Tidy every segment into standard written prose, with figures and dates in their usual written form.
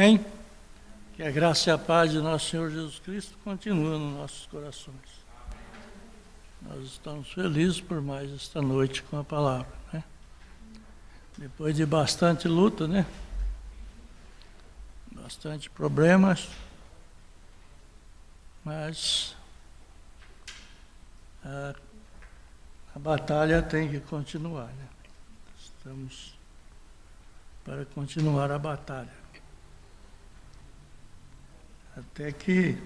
Amém? Que a graça e a paz de nosso Senhor Jesus Cristo continue nos nossos corações. Nós estamos felizes por mais esta noite com a palavra, né? Depois de bastante luta, né? Bastante problemas, mas a batalha tem que continuar, né? Estamos para continuar a batalha. Até que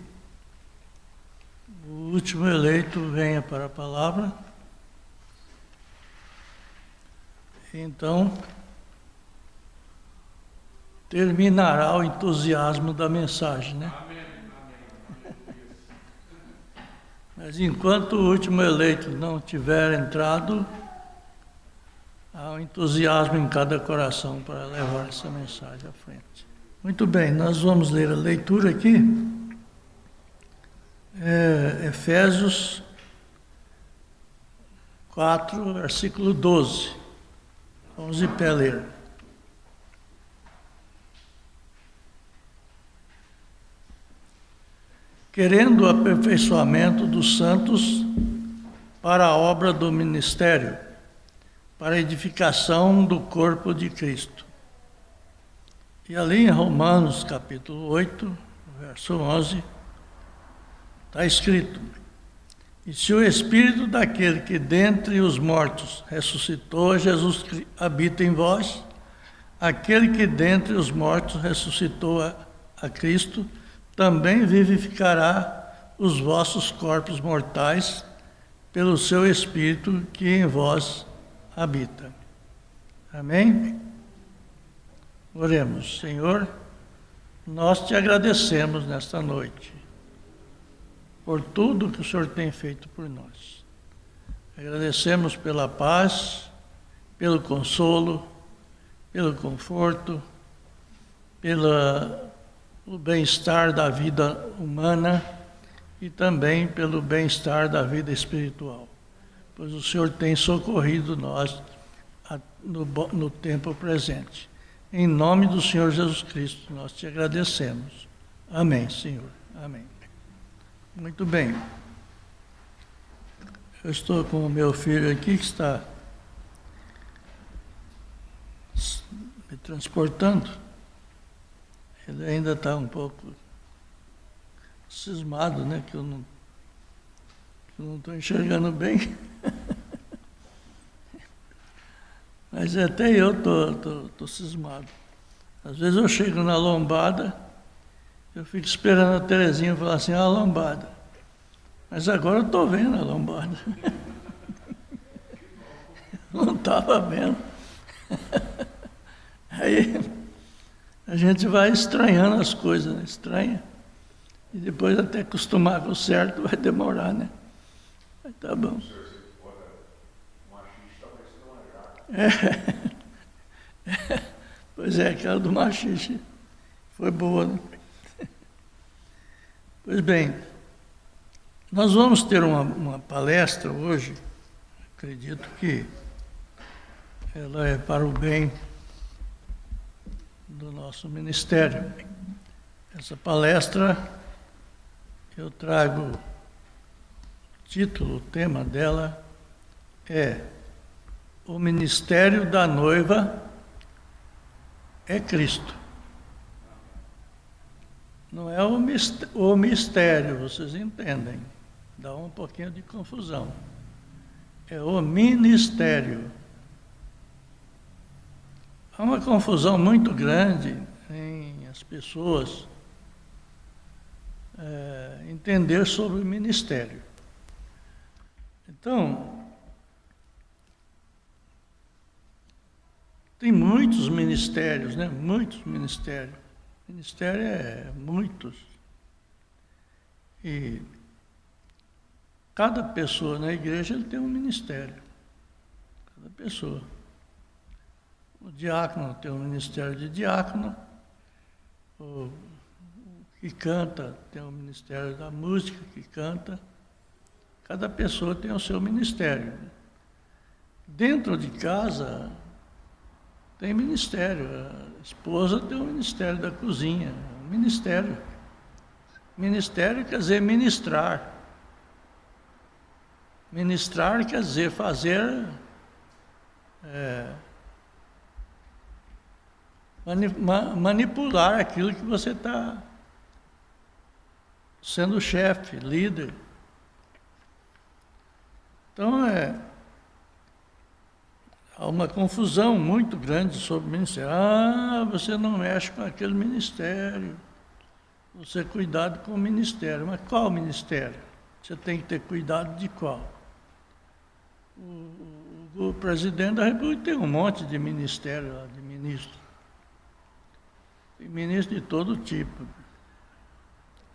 o último eleito venha para a palavra. Então, terminará o entusiasmo da mensagem, né? Mas enquanto o último eleito não tiver entrado, há um entusiasmo em cada coração para levar essa mensagem à frente. Muito bem, nós vamos ler a leitura aqui. Efésios 4, versículo 12. Vamos de pé ler. Querendo o aperfeiçoamento dos santos para a obra do ministério, para a edificação do corpo de Cristo. E ali em Romanos capítulo 8, verso 11, está escrito: e se o Espírito daquele que dentre os mortos ressuscitou Jesus habita em vós, aquele que dentre os mortos ressuscitou a Cristo, também vivificará os vossos corpos mortais pelo seu Espírito que em vós habita. Amém? Oremos. Senhor, nós te agradecemos nesta noite por tudo que o Senhor tem feito por nós. Agradecemos pela paz, pelo consolo, pelo conforto, pelo bem-estar da vida humana e também pelo bem-estar da vida espiritual, pois o Senhor tem socorrido nós no tempo presente. Em nome do Senhor Jesus Cristo, nós te agradecemos. Amém, Senhor. Amém. Muito bem. Eu estou com o meu filho aqui que está me transportando. Ele ainda está um pouco cismado, né? Que eu não estou enxergando bem. Mas até eu estou cismado. Às vezes eu chego na lombada, eu fico esperando a Terezinha falar assim, a lombada. Mas agora eu estou vendo a lombada. Não estava vendo. Aí a gente vai estranhando as coisas, né? Estranha. E depois até acostumar com o certo vai demorar, né? Mas tá bom. Pois é, aquela do machixe foi boa, né? Pois bem, nós vamos ter uma palestra hoje, acredito que ela é para o bem do nosso ministério. Essa palestra, eu trago o título, o tema dela é O Ministério da Noiva é Cristo. Não é o mistério, vocês entendem, dá um pouquinho de confusão. É o ministério. Há uma confusão muito grande em as pessoas entender sobre o ministério. Então, tem muitos ministérios, né? Muitos ministérios. Ministério é muitos. E cada pessoa na igreja ele tem um ministério. Cada pessoa. O diácono tem um ministério de diácono. O que canta tem o ministério da música que canta. Cada pessoa tem o seu ministério. Dentro de casa, Tem ministério. A esposa tem o ministério da cozinha. Ministério. Ministério quer dizer ministrar. Ministrar quer dizer fazer... manipular aquilo que você está sendo chefe, líder. Então, há uma confusão muito grande sobre o ministério. Você não mexe com aquele ministério. Você cuidado com o ministério. Mas qual ministério? Você tem que ter cuidado de qual? O presidente da República tem um monte de ministério lá, de ministro. Tem ministro de todo tipo.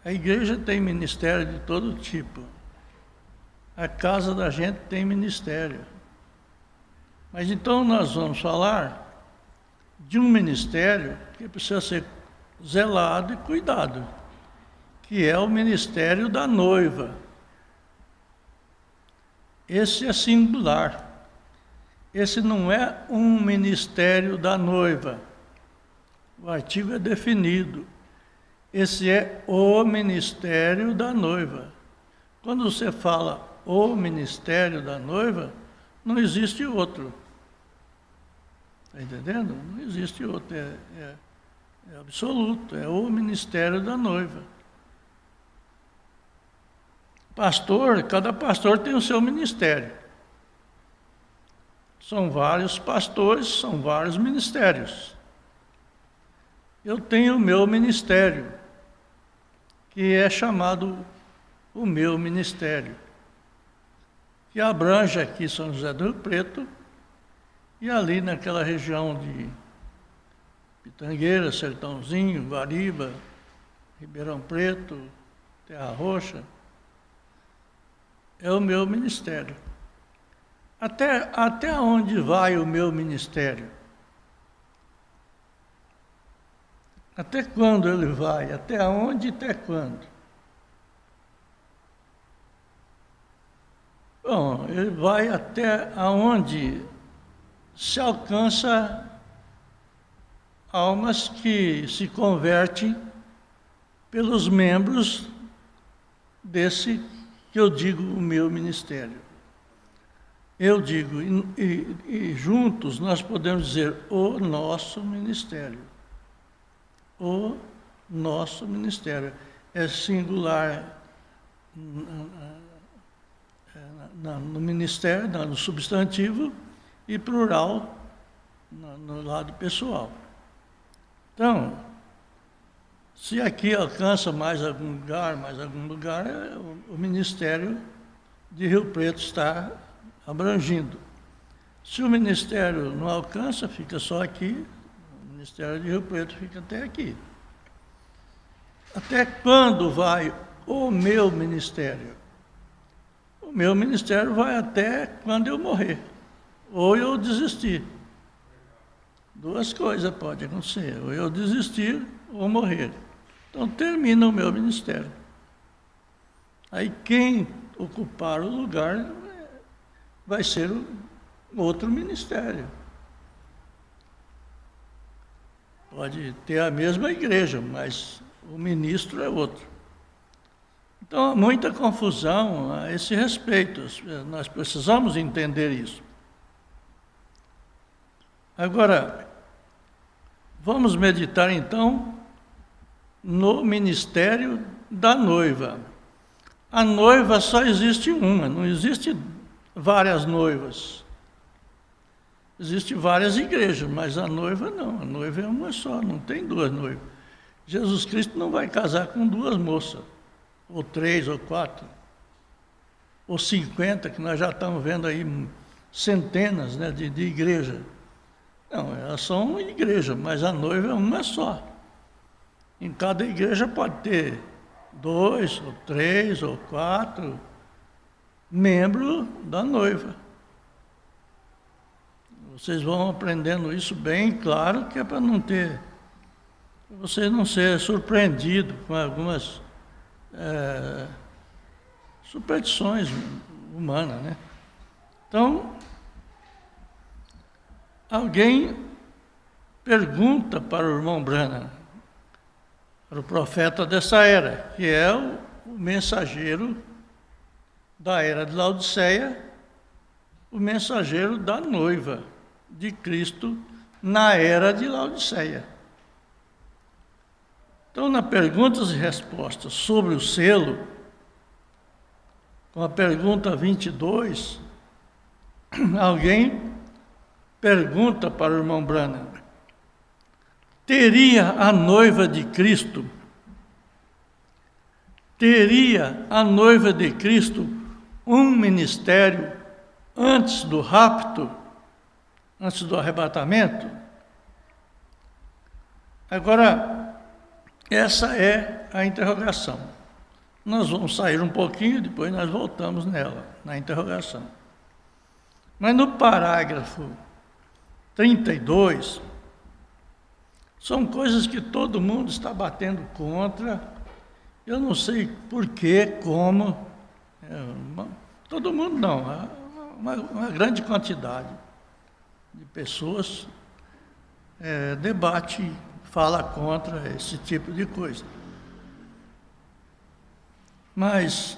A igreja tem ministério de todo tipo. A casa da gente tem ministério. Mas então nós vamos falar de um ministério que precisa ser zelado e cuidado, que é o ministério da noiva. Esse é singular. Esse não é um ministério da noiva. O artigo é definido. Esse é o ministério da noiva. Quando você fala o ministério da noiva, não existe outro. Está entendendo? Não existe outro. É absoluto. É o ministério da noiva. Pastor, cada pastor tem o seu ministério. São vários pastores, são vários ministérios. Eu tenho o meu ministério, que é chamado o meu ministério, que abrange aqui São José do Rio Preto e ali naquela região de Pitangueira, Sertãozinho, Guariba, Ribeirão Preto, Terra Roxa. É o meu ministério. Até onde vai o meu ministério? Até quando ele vai? Até onde e até quando? Bom, ele vai até aonde se alcança almas que se convertem pelos membros desse que eu digo o meu ministério. Eu digo, e juntos nós podemos dizer o nosso ministério. O nosso ministério. É singular no ministério, no substantivo, e plural no lado pessoal. Então, se aqui alcança mais algum lugar, o Ministério de Rio Preto está abrangindo. Se o Ministério não alcança, fica só aqui, o Ministério de Rio Preto fica até aqui. Até quando vai o meu ministério? O meu ministério vai até quando eu morrer, ou eu desistir. Duas coisas podem acontecer, ou eu desistir ou morrer. Então termina o meu ministério. Aí quem ocupar o lugar vai ser outro ministério. Pode ter a mesma igreja, mas o ministro é outro. Então há muita confusão a esse respeito. Nós precisamos entender isso. Agora, vamos meditar então no ministério da noiva. A noiva só existe uma, não existe várias noivas. Existem várias igrejas, mas a noiva não. A noiva é uma só, não tem duas noivas. Jesus Cristo não vai casar com duas moças, ou 3, ou 4, ou 50, que nós já estamos vendo aí centenas, né, de igrejas. Não, elas são igreja, mas a noiva é uma só. Em cada igreja pode ter 2, ou 3, ou 4 membros da noiva. Vocês vão aprendendo isso bem claro, que é para não ter, para você não ser surpreendido com algumas superstições humanas, né? Então, alguém pergunta para o irmão Branham, para o profeta dessa era, que é o mensageiro da era de Laodiceia, o mensageiro da noiva de Cristo na era de Laodiceia. Então, na perguntas e respostas sobre o selo, com a pergunta 22, alguém pergunta para o irmão Branham: teria a noiva de Cristo um ministério antes do rapto, antes do arrebatamento? Agora, essa é a interrogação. Nós vamos sair um pouquinho, depois nós voltamos nela, na interrogação. Mas no parágrafo 32, são coisas que todo mundo está batendo contra. Eu não sei porquê, como. Todo mundo não, uma grande quantidade de pessoas debate, fala contra esse tipo de coisa. Mas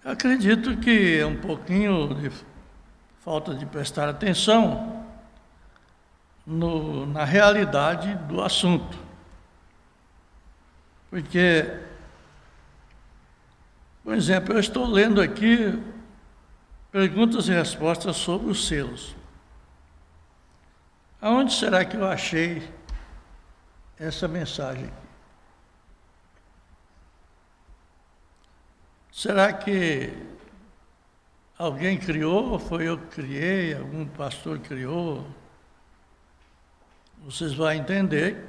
acredito que é um pouquinho de falta de prestar atenção na realidade do assunto. Porque, por exemplo, eu estou lendo aqui perguntas e respostas sobre os selos. Aonde será que eu achei essa mensagem? Será que alguém criou, ou foi eu que criei, algum pastor criou? Vocês vão entender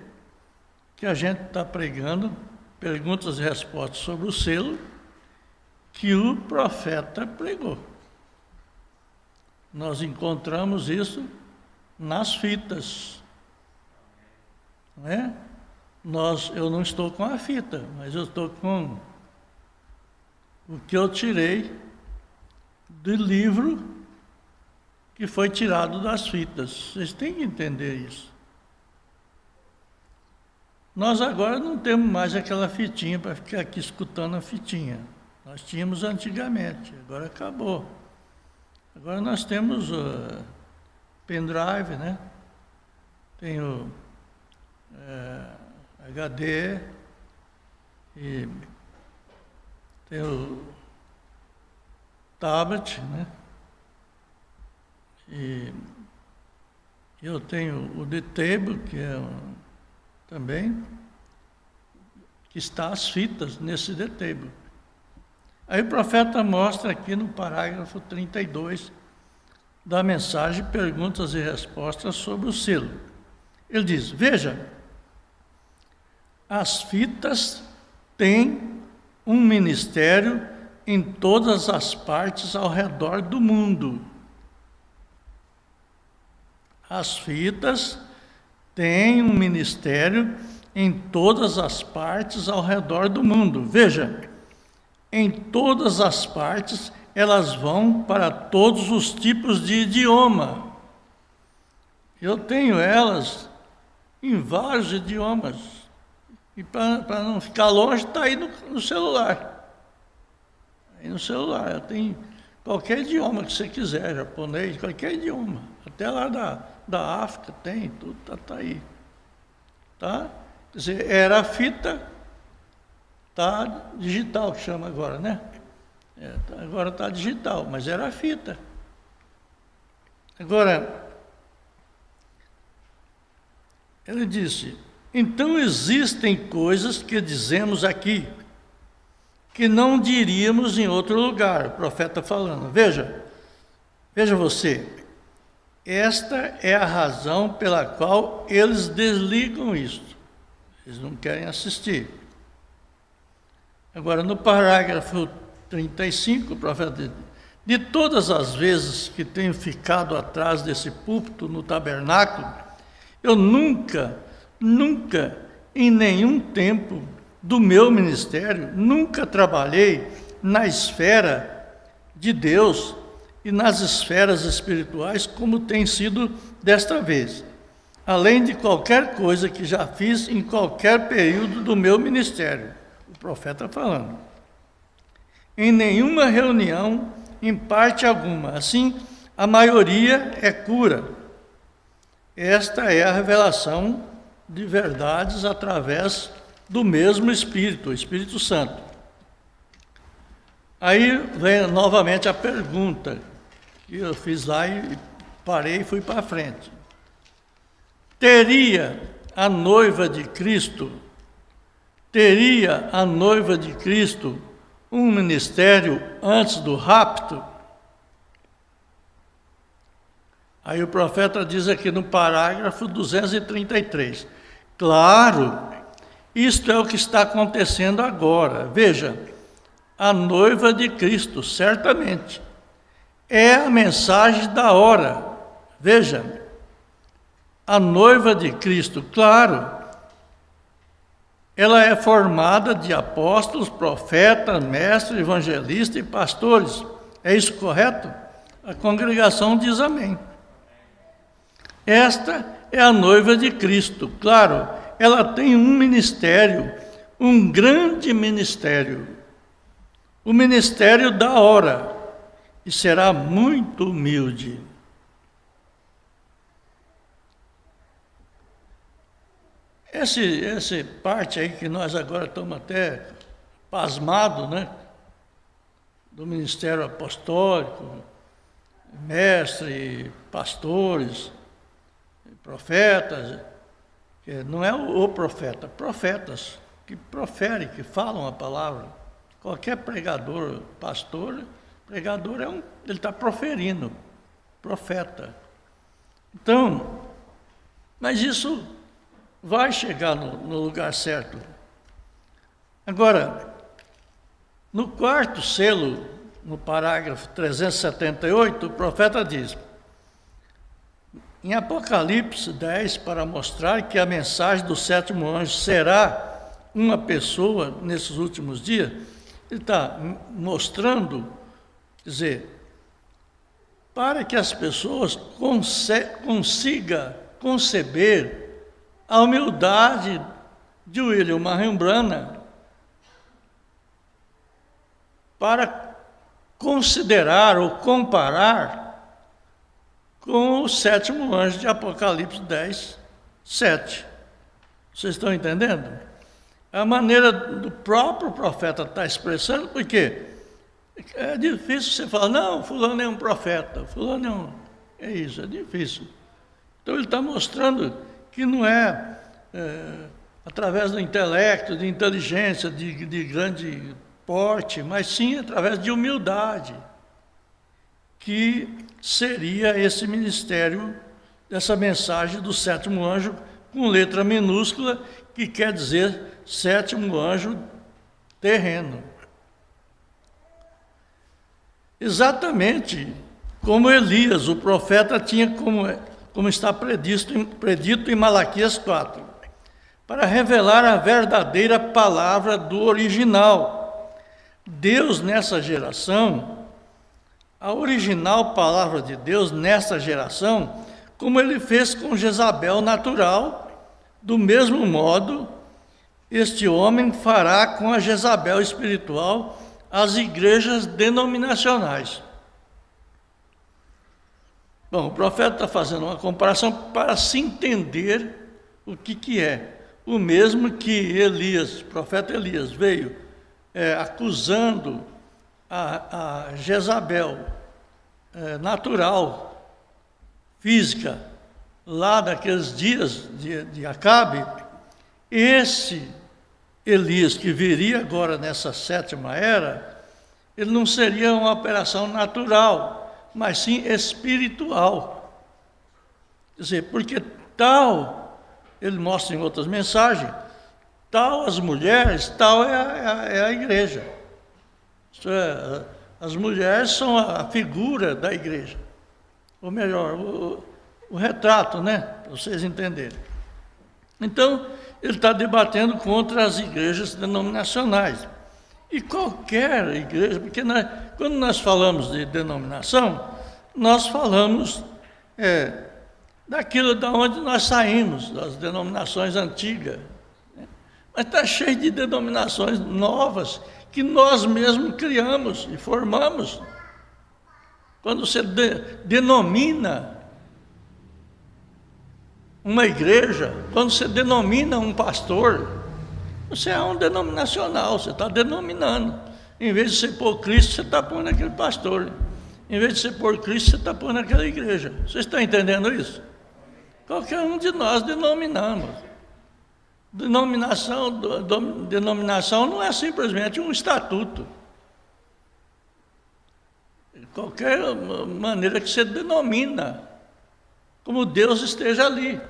que a gente está pregando perguntas e respostas sobre o selo que o profeta pregou. Nós encontramos isso nas fitas, não é? Eu não estou com a fita, mas eu estou com o que eu tirei do livro que foi tirado das fitas. Vocês têm que entender isso. Nós agora não temos mais aquela fitinha para ficar aqui escutando a fitinha. Nós tínhamos antigamente, agora acabou. Agora nós temos pendrive, né? Tem o HD e tem o tablet, né? E eu tenho o The Table, que é também, que está as fitas nesse The Table. Aí o profeta mostra aqui no parágrafo 32 da mensagem Perguntas e Respostas sobre o selo. Ele diz: veja, as fitas têm um ministério em todas as partes ao redor do mundo. As fitas têm um ministério em todas as partes ao redor do mundo. Veja, em todas as partes elas vão para todos os tipos de idioma. Eu tenho elas em vários idiomas. E para não ficar longe, está aí no celular. Aí no celular, eu tenho qualquer idioma que você quiser, japonês, qualquer idioma. Até lá da África tem, tudo está aí. Tá? Quer dizer, era a fita, tá digital que chama agora, né? Agora está digital, mas era a fita. Agora, ele disse: então existem coisas que dizemos aqui, que não diríamos em outro lugar. O profeta falando. Veja você, esta é a razão pela qual eles desligam isto. Eles não querem assistir. Agora, no parágrafo 35, o profeta diz: de todas as vezes que tenho ficado atrás desse púlpito no tabernáculo, eu nunca, em nenhum tempo do meu ministério, nunca trabalhei na esfera de Deus e nas esferas espirituais, como tem sido desta vez, além de qualquer coisa que já fiz em qualquer período do meu ministério. O profeta falando. Em nenhuma reunião, em parte alguma. Assim, a maioria é cura. Esta é a revelação de verdades através do mesmo Espírito, o Espírito Santo. Aí vem novamente a pergunta que eu fiz lá e parei e fui para frente. Teria a noiva de Cristo um ministério antes do rapto? Aí o profeta diz aqui no parágrafo 233. Claro, isto é o que está acontecendo agora. Veja, a noiva de Cristo, certamente, é a mensagem da hora. Veja, a noiva de Cristo, claro, ela é formada de apóstolos, profetas, mestres, evangelistas e pastores. É isso correto? A congregação diz amém. Esta é a noiva de Cristo. Claro, ela tem um ministério, um grande ministério. O ministério da hora. E será muito humilde. Essa parte aí que nós agora estamos até pasmados, né? Do ministério apostólico, mestre, pastores, profetas, que não é o profeta, profetas que proferem, que falam a palavra. Qualquer pregador, pastor, pregador ele está proferindo, profeta. Então, mas isso vai chegar no lugar certo. Agora, no quarto selo, no parágrafo 378, o profeta diz, em Apocalipse 10, para mostrar que a mensagem do sétimo anjo será uma pessoa nesses últimos dias, ele está mostrando, quer dizer, para que as pessoas consigam conceber a humildade de William Marion Branham para considerar ou comparar com o sétimo anjo de Apocalipse 10, 7. Vocês estão entendendo? A maneira do próprio profeta estar expressando, porque é difícil você falar, não, fulano é um profeta, fulano é isso, é difícil. Então ele está mostrando que não é através do intelecto, de inteligência, de grande porte, mas sim através de humildade, que seria esse ministério dessa mensagem do sétimo anjo, com letra minúscula, que quer dizer sétimo anjo terreno. Exatamente como Elias, o profeta, tinha como está predito em Malaquias 4, para revelar a verdadeira palavra do original. Deus nessa geração, a original palavra de Deus nessa geração, como ele fez com Jezabel natural, do mesmo modo, este homem fará com a Jezabel espiritual as igrejas denominacionais. Bom, o profeta está fazendo uma comparação para se entender o que é. O mesmo que Elias, o profeta Elias, veio acusando a Jezabel natural, física, lá naqueles dias de Acabe. Esse Elias que viria agora nessa sétima era, ele não seria uma operação natural, mas sim espiritual. Quer dizer, porque tal, ele mostra em outras mensagens, tal as mulheres, tal é a igreja. Isto é, as mulheres são a figura da igreja. Ou melhor, o retrato, né? Para vocês entenderem. Então, ele está debatendo contra as igrejas denominacionais. E qualquer igreja, porque quando nós falamos de denominação, nós falamos daquilo da onde nós saímos, das denominações antigas. Mas está cheio de denominações novas que nós mesmos criamos e formamos. Quando você denomina uma igreja, quando você denomina um pastor, você é um denominacional, você está denominando. Em vez de você pôr Cristo, você está pondo aquele pastor. Em vez de você pôr Cristo, você está pondo aquela igreja. Vocês estão entendendo isso? Qualquer um de nós denominamos. Denominação não é simplesmente um estatuto. Qualquer maneira que você denomina, como Deus esteja ali,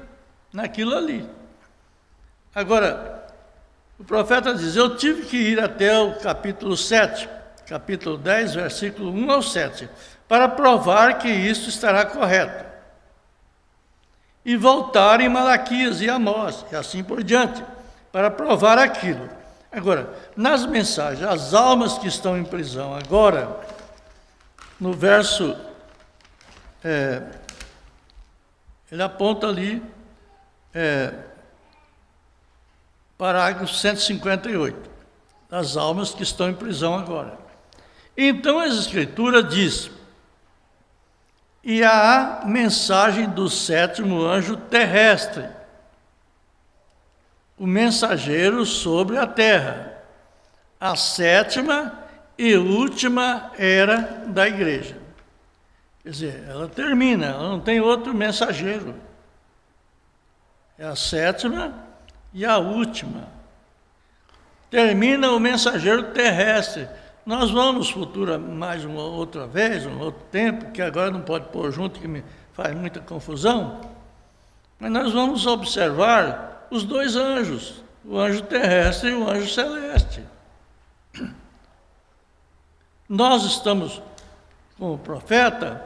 naquilo ali. Agora, o profeta diz, eu tive que ir até o capítulo 7, capítulo 10, versículo 1 ao 7, para provar que isso estará correto. E voltar em Malaquias e Amós, e assim por diante, para provar aquilo. Agora, nas mensagens, as almas que estão em prisão agora, no verso, ele aponta ali, parágrafo 158, das almas que estão em prisão agora. Então, a Escritura diz, e a mensagem do sétimo anjo terrestre, o mensageiro sobre a terra, a sétima e última era da igreja. Quer dizer, ela termina, ela não tem outro mensageiro. É a sétima e a última. Termina o mensageiro terrestre. Nós vamos mais uma outra vez, um outro tempo, que agora não pode pôr junto, que me faz muita confusão, mas nós vamos observar os dois anjos, o anjo terrestre e o anjo celeste. Nós estamos com o profeta,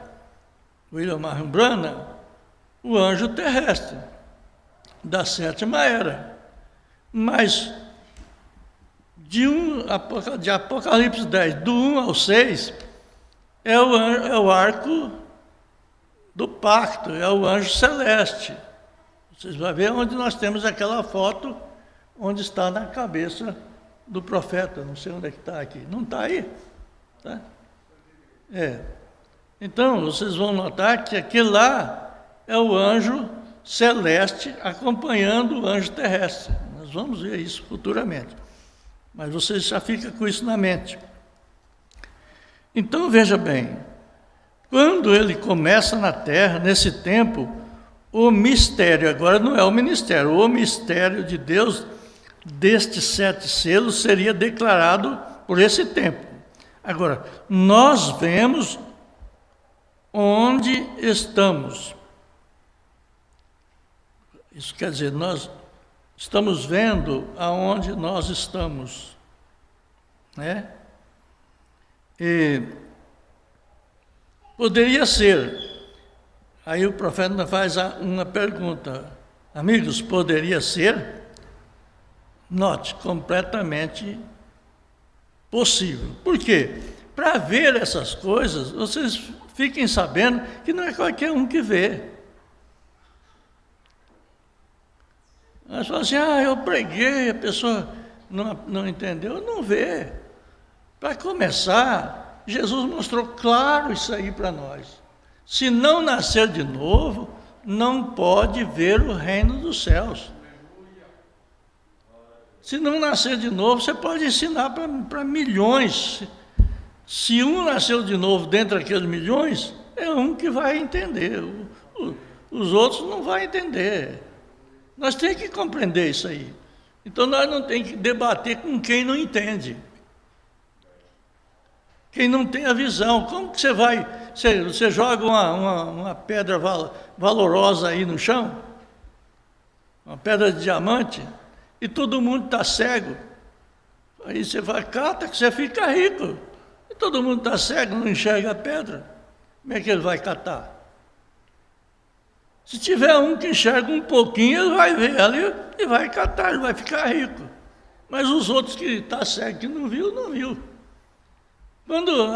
William Marion Branham, o anjo terrestre, da sétima era. Mas de Apocalipse 10, do 1 ao 6, é o arco do pacto, é o anjo celeste. Vocês vão ver onde nós temos aquela foto, onde está na cabeça do profeta. Não sei onde é que está aqui. Não está aí? Tá? Então, vocês vão notar que aquele lá é o anjo celeste acompanhando o anjo terrestre. Nós vamos ver isso futuramente. Mas você já fica com isso na mente. Então, veja bem, quando ele começa na terra, nesse tempo, o mistério, agora não é o ministério, o mistério de Deus destes 7 selos seria declarado por esse tempo. Agora, nós vemos onde estamos. Isso quer dizer, nós estamos vendo aonde nós estamos, né? E poderia ser, aí o profeta faz uma pergunta, amigos, poderia ser? Note, completamente possível. Por quê? Para ver essas coisas, vocês fiquem sabendo que não é qualquer um que vê. Mas falam assim, eu preguei, a pessoa não entendeu, não vê. Para começar, Jesus mostrou claro isso aí para nós. Se não nascer de novo, não pode ver o reino dos céus. Se não nascer de novo, você pode ensinar para milhões. Se um nasceu de novo dentro daqueles milhões, é um que vai entender. Os outros não vão entender. Nós temos que compreender isso aí. Então, nós não temos que debater com quem não entende. Quem não tem a visão. Como que você vai... Você joga uma pedra valorosa aí no chão, uma pedra de diamante, e todo mundo está cego. Aí você vai, cata que você fica rico. E todo mundo está cego, não enxerga a pedra. Como é que ele vai catar? Se tiver um que enxerga um pouquinho, ele vai ver ali e vai catar, ele vai ficar rico. Mas os outros que estão cegos, que não viu, não viu. Quando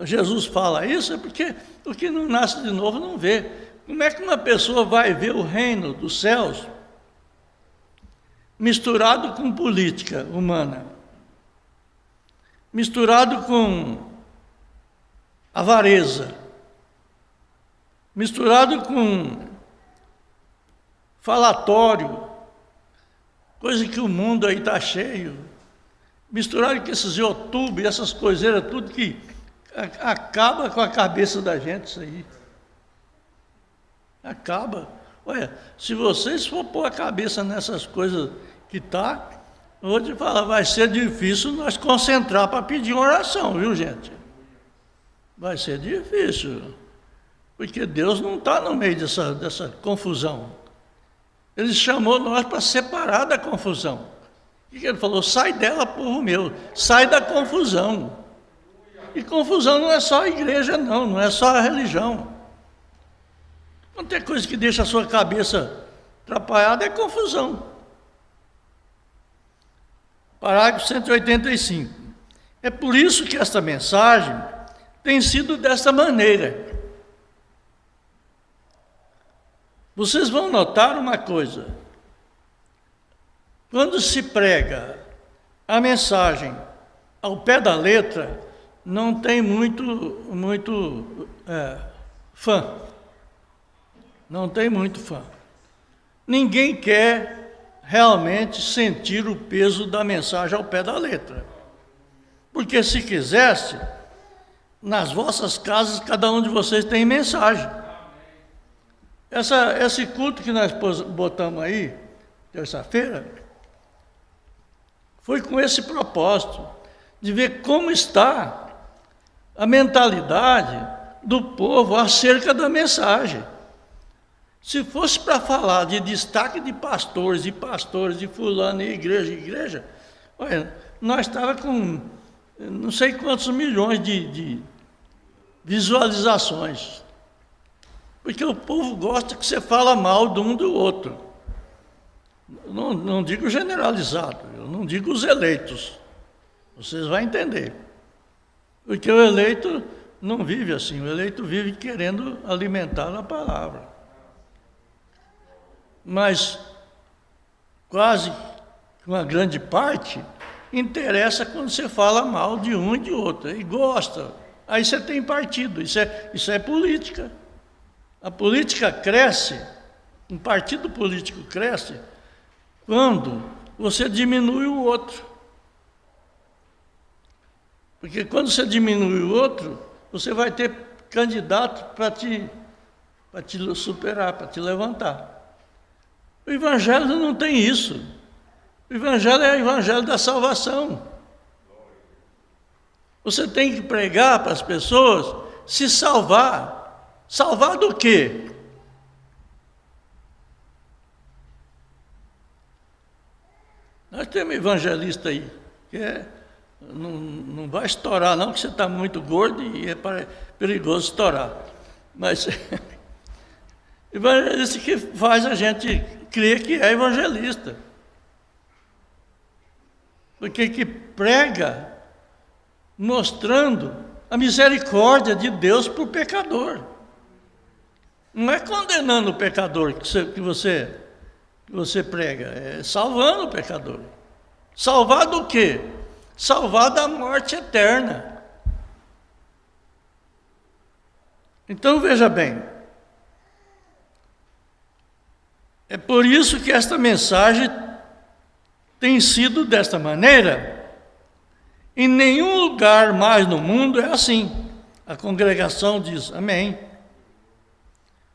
Jesus fala isso, é porque o que não nasce de novo não vê. Como é que uma pessoa vai ver o reino dos céus misturado com política humana, misturado com avareza, misturado com falatório, coisa que o mundo aí está cheio, misturado com esses YouTube, essas coiseiras, tudo que acaba com a cabeça da gente, isso aí. Acaba. Olha, se vocês for pôr a cabeça nessas coisas que tá, eu vou te falar, vai ser difícil nós concentrar para pedir uma oração, viu, gente? Vai ser difícil, porque Deus não está no meio dessa confusão. Ele chamou nós para separar da confusão. O que ele falou? Sai dela, povo meu, sai da confusão. E confusão não é só a igreja, não é só a religião. Não tem coisa que deixa a sua cabeça atrapalhada, é confusão. Parágrafo 185. É por isso que esta mensagem tem sido desta maneira. Vocês vão notar uma coisa. Quando se prega a mensagem ao pé da letra, não tem muito fã. Não tem muito fã. Ninguém quer realmente sentir o peso da mensagem ao pé da letra. Porque se quisesse, nas vossas casas, cada um de vocês tem mensagem. Esse culto que nós botamos aí, terça-feira, foi com esse propósito, de ver como está a mentalidade do povo acerca da mensagem. Se fosse para falar de destaque de pastores, de fulano, e igreja, olha, nós estávamos com não sei quantos milhões de visualizações. Porque o povo gosta que você fala mal de um do outro. Não digo generalizado, eu não digo os eleitos. Vocês vão entender. Porque o eleito não vive assim, o eleito vive querendo alimentar a palavra. Mas quase uma grande parte interessa quando você fala mal de um e de outro, e gosta. Aí você tem partido, isso é política. A política cresce, um partido político cresce quando você diminui o outro. Porque quando você diminui o outro, você vai ter candidato para te superar, para te levantar. O Evangelho não tem isso. O Evangelho é o Evangelho da salvação. Você tem que pregar para as pessoas se salvar. Salvar do quê? Nós temos um evangelista aí, que não vai estourar não, que você está muito gordo e é perigoso estourar. Mas evangelista que faz a gente crer que é evangelista. Porque que prega mostrando a misericórdia de Deus para o pecador. Não é condenando o pecador que você prega, é salvando o pecador. Salvar do quê? Salvar da morte eterna. Então veja bem, é por isso que esta mensagem tem sido desta maneira. Em nenhum lugar mais no mundo é assim. A congregação diz amém.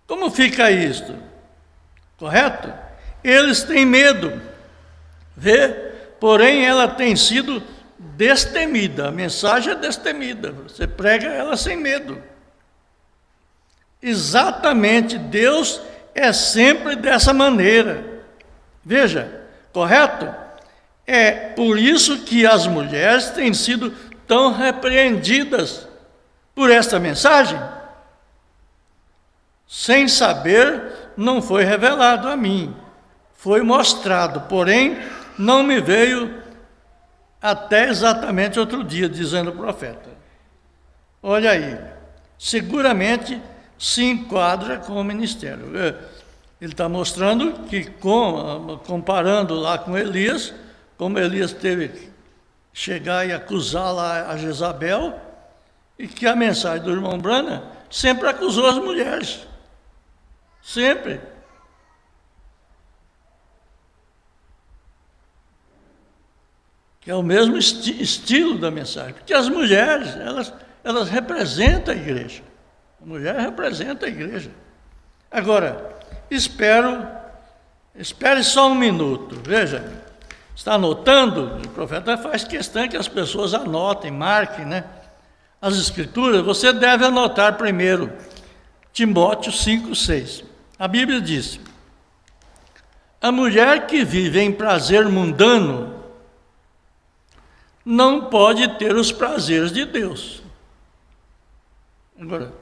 Como fica isto? Correto? Eles têm medo. Vê? Porém, ela tem sido destemida. A mensagem é destemida. Você prega ela sem medo. Exatamente, Deus é sempre dessa maneira. Veja, correto? É por isso que as mulheres têm sido tão repreendidas por esta mensagem. Sem saber, não foi revelado a mim. Foi mostrado, porém, não me veio até exatamente outro dia, dizendo o profeta. olha aí, seguramente se enquadra com o ministério. Ele está mostrando que, comparando lá com Elias, como Elias teve que chegar e acusar lá a Jezabel, e que a mensagem do irmão Branham sempre acusou as mulheres. Sempre. Que é o mesmo estilo da mensagem. Porque as mulheres, elas representam a igreja. A mulher representa a igreja. Agora, espere só um minuto. Veja, está anotando? O profeta faz questão que as pessoas anotem, marquem, né? As escrituras, você deve anotar primeiro. Timóteo 5:6. A Bíblia diz: a mulher que vive em prazer mundano não pode ter os prazeres de Deus. Agora,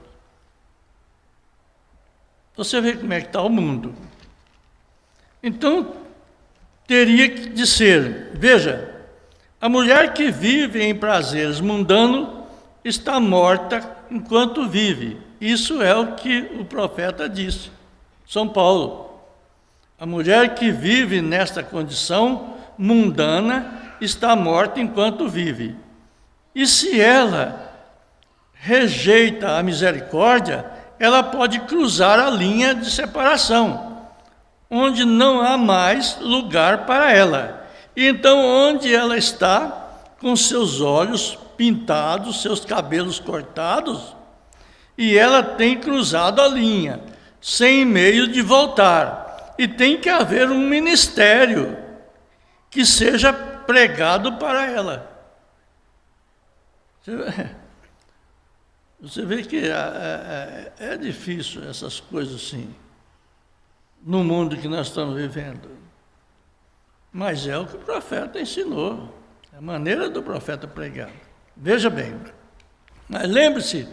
você vê como é que está o mundo. Então, teria de ser, veja, a mulher que vive em prazeres mundanos está morta enquanto vive. Isso é o que o profeta disse, São Paulo. A mulher que vive nesta condição mundana está morta enquanto vive. E se ela rejeita a misericórdia, ela pode cruzar a linha de separação, onde não há mais lugar para ela. E então, onde ela está, com seus olhos pintados, seus cabelos cortados, e ela tem cruzado a linha, sem meio de voltar. E tem que haver um ministério que seja pregado para ela. Você vê que é difícil essas coisas assim, no mundo que nós estamos vivendo. Mas é o que o profeta ensinou, é a maneira do profeta pregar. Veja bem, mas lembre-se,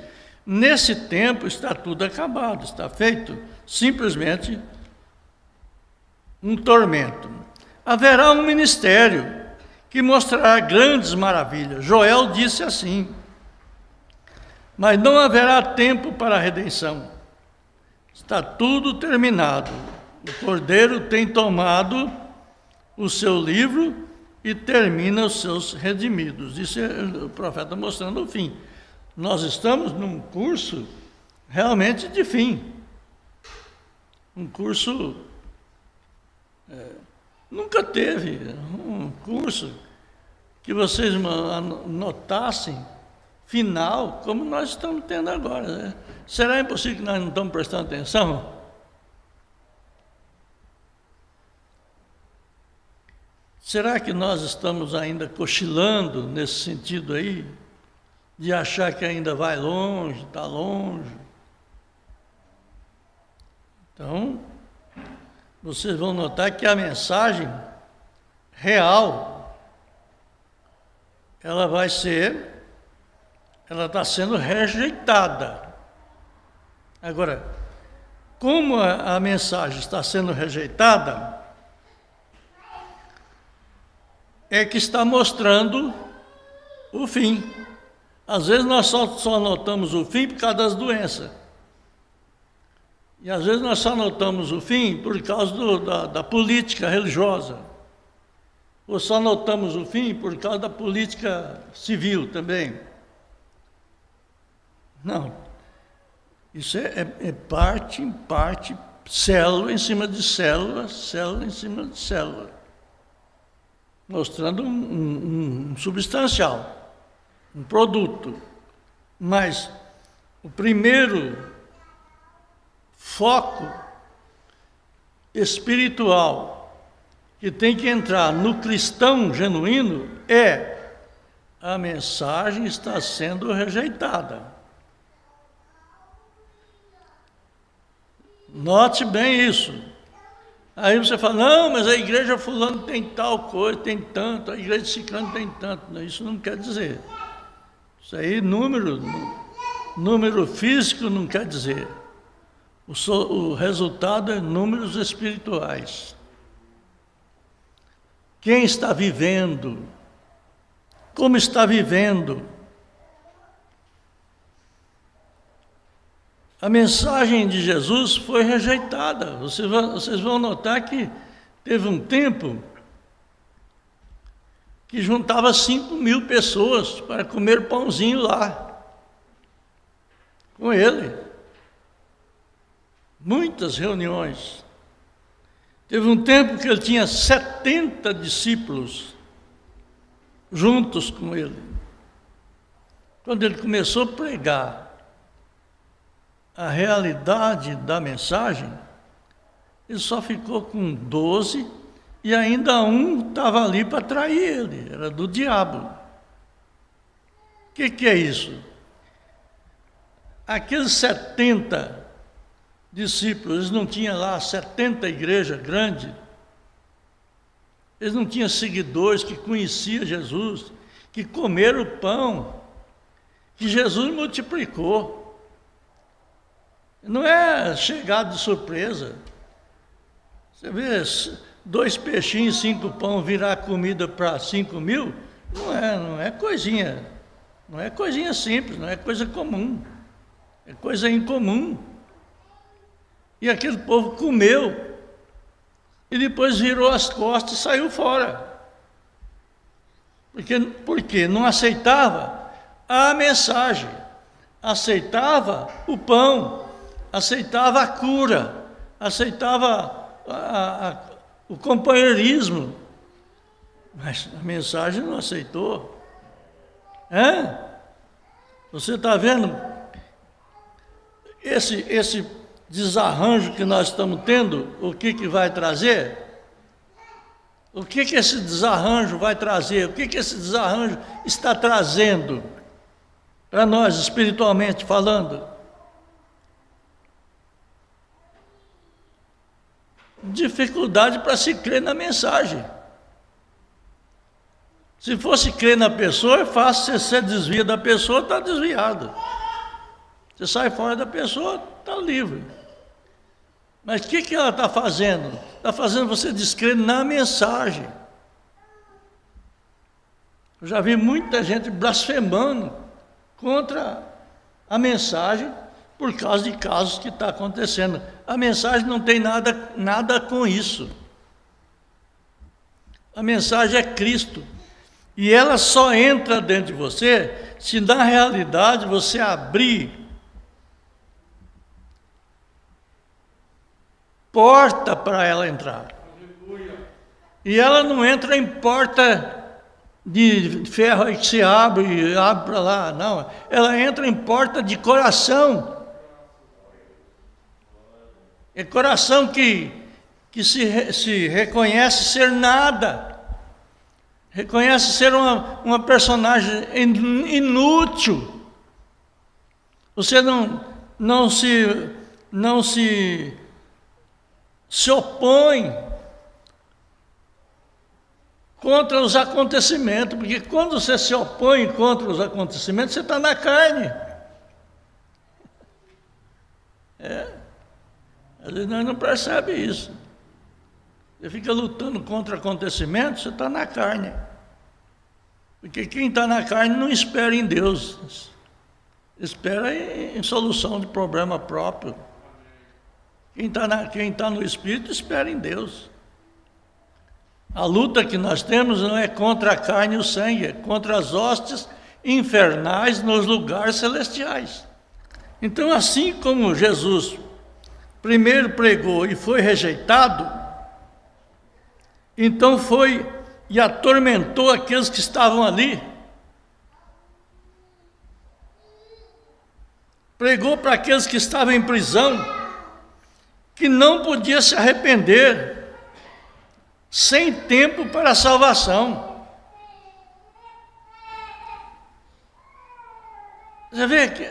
nesse tempo está tudo acabado, está feito simplesmente um tormento. Haverá um ministério que mostrará grandes maravilhas. Joel disse assim: mas não haverá tempo para a redenção. Está tudo terminado. O Cordeiro tem tomado o seu livro e termina os seus redimidos. Isso é o profeta mostrando o fim. Nós estamos num curso realmente de fim. Um curso... nunca teve um curso que vocês notassem final como nós estamos tendo agora, né? Será impossível que nós não estamos prestando atenção? Será que nós estamos ainda cochilando nesse sentido aí, de achar que ainda vai longe, está longe? Então, vocês vão notar que a mensagem real, ela está sendo rejeitada. Agora, como a mensagem está sendo rejeitada, é que está mostrando o fim. Às vezes nós só notamos o fim por causa das doenças. E às vezes nós só notamos o fim por causa da política religiosa. Ou só notamos o fim por causa da política civil também. Não. Isso é parte em parte, célula em cima de célula, célula em cima de célula. Mostrando um substancial, um produto. Mas o primeiro foco espiritual que tem que entrar no cristão genuíno é: a mensagem está sendo rejeitada. Note bem isso. Aí você fala: não, mas a igreja fulano tem tal coisa, tem tanto, a igreja ciclano tem tanto. Não, isso não quer dizer. Isso aí, número físico não quer dizer. O resultado é números espirituais. Quem está vivendo? Como está vivendo? a mensagem de Jesus foi rejeitada. Vocês vão notar que teve um tempo que juntava 5.000 pessoas para comer pãozinho lá, com ele. Muitas reuniões. Teve um tempo que ele tinha 70 discípulos juntos com ele. Quando ele começou a pregar a realidade da mensagem, ele só ficou com 12 e ainda um estava ali para trair ele, era do diabo. O que é isso? Aqueles 70 discípulos, eles não tinham lá 70 igrejas grandes, eles não tinham seguidores que conheciam Jesus, que comeram o pão que Jesus multiplicou. Não é chegado de surpresa. Você vê 2 peixinhos, 5 pão virar comida para 5.000, não é coisinha, não é coisinha simples, não é coisa comum, é coisa incomum. E aquele povo comeu e depois virou as costas e saiu fora. Porque não aceitava a mensagem, aceitava o pão, aceitava a cura, aceitava o companheirismo, mas a mensagem não aceitou. Você está vendo esse desarranjo que nós estamos tendo? O que vai trazer? O que esse desarranjo vai trazer? O que esse desarranjo está trazendo para nós, espiritualmente falando? Dificuldade para se crer na mensagem. Se fosse crer na pessoa, é fácil. Você desvia da pessoa, está desviado. Você sai fora da pessoa, está livre. Mas o que ela está fazendo? Está fazendo você descrer na mensagem. Eu já vi muita gente blasfemando contra a mensagem por causa de casos que está acontecendo. A mensagem não tem nada com isso. A mensagem é Cristo. E ela só entra dentro de você se na realidade você abrir porta para ela entrar. E ela não entra em porta de ferro aí que se abre e abre para lá, não. Ela entra em porta de coração. É coração que se reconhece ser nada. Reconhece ser uma personagem inútil. Você não se opõe contra os acontecimentos, porque quando você se opõe contra os acontecimentos, você está na carne. Às vezes nós não percebemos isso. Você fica lutando contra acontecimentos, você está na carne. Porque quem está na carne não espera em Deus, espera em solução de problema próprio. Quem está no Espírito espera em Deus. A luta que nós temos não é contra a carne e o sangue, é contra as hostes infernais nos lugares celestiais. Então, assim como Jesus primeiro pregou e foi rejeitado, então foi e atormentou aqueles que estavam ali. Pregou para aqueles que estavam em prisão, que não podia se arrepender, sem tempo para a salvação. Você vê que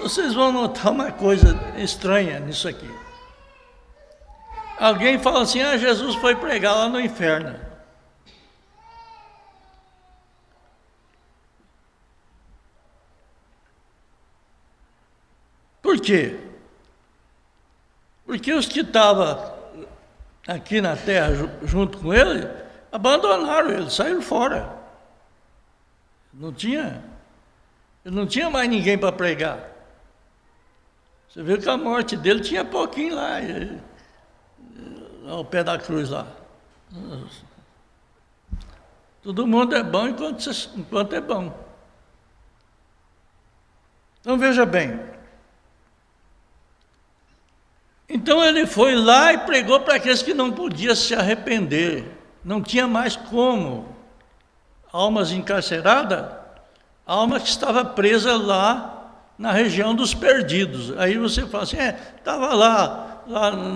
vocês vão notar uma coisa estranha nisso aqui. Alguém fala assim: Jesus foi pregar lá no inferno. Por quê? Porque os que estavam aqui na terra junto com ele, abandonaram ele, saíram fora. Ele não tinha mais ninguém para pregar. Você viu que a morte dele tinha pouquinho lá, ao pé da cruz lá. Todo mundo é bom enquanto é bom. Então veja bem. Então ele foi lá e pregou para aqueles que não podiam se arrepender. Não tinha mais como. Almas encarceradas, alma que estava presa lá na região dos perdidos. Aí você fala assim, estava lá,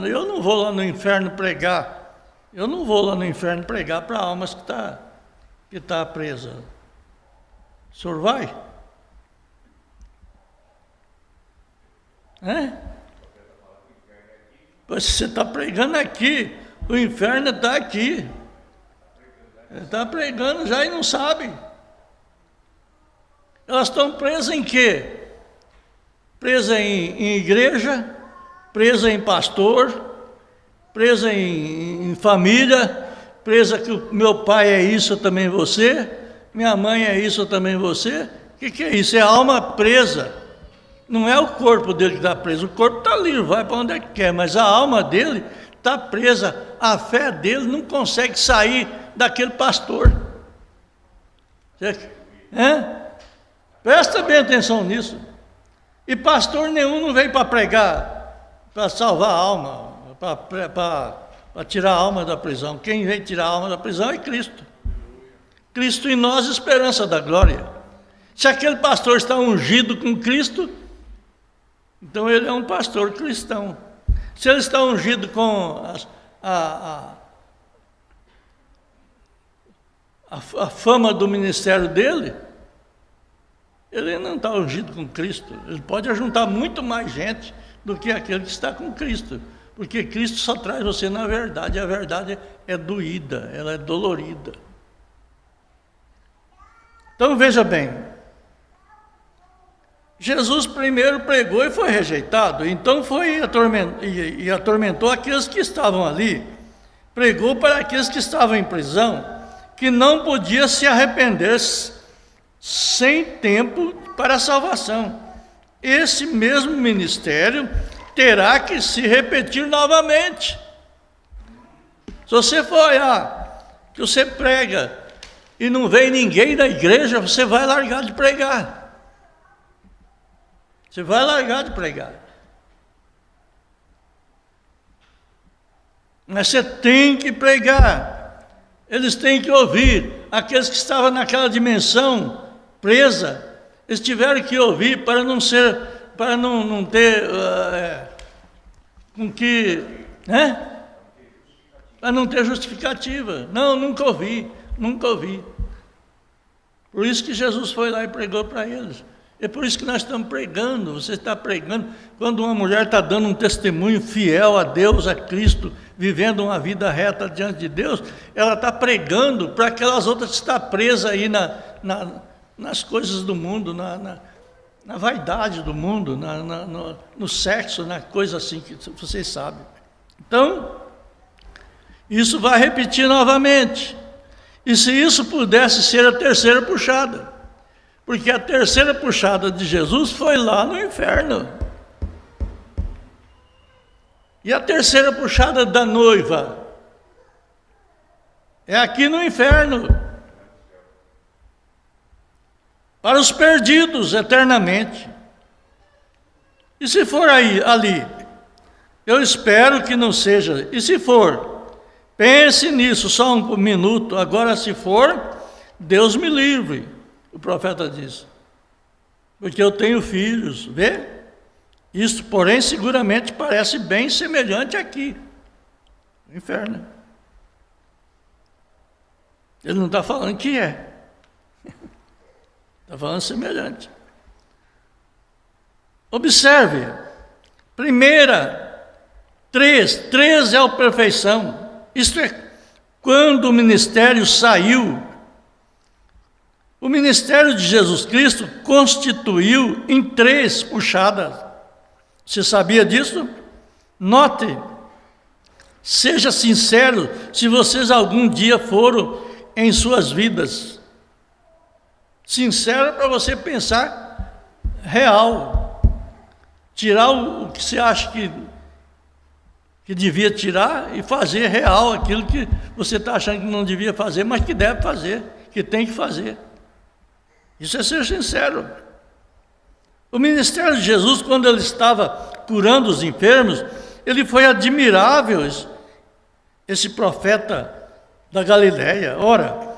eu não vou lá no inferno pregar. Eu não vou lá no inferno pregar para almas que tá presa. O senhor vai? Pois você está pregando aqui, o inferno está aqui. Ele está pregando já e não sabe. Elas estão presas em quê? Presa em igreja, presa em pastor, presa em família, presa que o meu pai é isso, também você, minha mãe é isso, também você. O que é isso? É a alma presa. Não é o corpo dele que está preso, o corpo está livre, vai para onde quer, mas a alma dele está presa, a fé dele não consegue sair daquele pastor. Presta bem atenção nisso. E pastor nenhum não veio para pregar, para salvar a alma, para tirar a alma da prisão. Quem veio tirar a alma da prisão é Cristo. Cristo em nós, esperança da glória. Se aquele pastor está ungido com Cristo, então ele é um pastor cristão. Se ele está ungido com a fama do ministério dele, ele não está ungido com Cristo. Ele pode ajuntar muito mais gente do que aquele que está com Cristo. Porque Cristo só traz você na verdade. A verdade é doída, ela é dolorida. Então veja bem. Jesus primeiro pregou e foi rejeitado. Então foi atormentou aqueles que estavam ali. Pregou para aqueles que estavam em prisão, que não podia se arrepender sem tempo para a salvação. Esse mesmo ministério terá que se repetir novamente. Se você for olhar, que você prega e não vem ninguém da igreja, você vai largar de pregar. Você vai largar de pregar. Mas você tem que pregar. Eles têm que ouvir. Aqueles que estavam naquela dimensão presa, eles tiveram que ouvir para não ter para não ter justificativa. Não, nunca ouvi. Por isso que Jesus foi lá e pregou para eles. É por isso que nós estamos pregando. Você está pregando. Quando uma mulher está dando um testemunho fiel a Deus, a Cristo, vivendo uma vida reta diante de Deus, ela está pregando para aquelas outras que estão presas aí nas coisas do mundo, na vaidade do mundo, no sexo, na coisa assim que vocês sabem. Então, isso vai repetir novamente. E se isso pudesse ser a terceira puxada, porque a terceira puxada de Jesus foi lá no inferno. E a terceira puxada da noiva é aqui no inferno, para os perdidos eternamente. E se for ali, eu espero que não seja. E se for, pense nisso só um minuto. Agora, se for, Deus me livre. O profeta diz, porque eu tenho filhos, vê? Isto, porém, seguramente parece bem semelhante aqui, no inferno. Ele não está falando que é, está falando semelhante. Observe, primeira, 3 é a perfeição. Isto é, quando o ministério saiu, o ministério de Jesus Cristo constituiu em 3 puxadas. Você sabia disso? Note, seja sincero, se vocês algum dia foram em suas vidas. Sincero para você pensar real. tirar o que você acha que devia tirar e fazer real aquilo que você está achando que não devia fazer, mas que deve fazer, que tem que fazer. Isso é ser sincero. O ministério de Jesus, quando ele estava curando os enfermos, ele foi admirável, esse profeta da Galileia. Ora,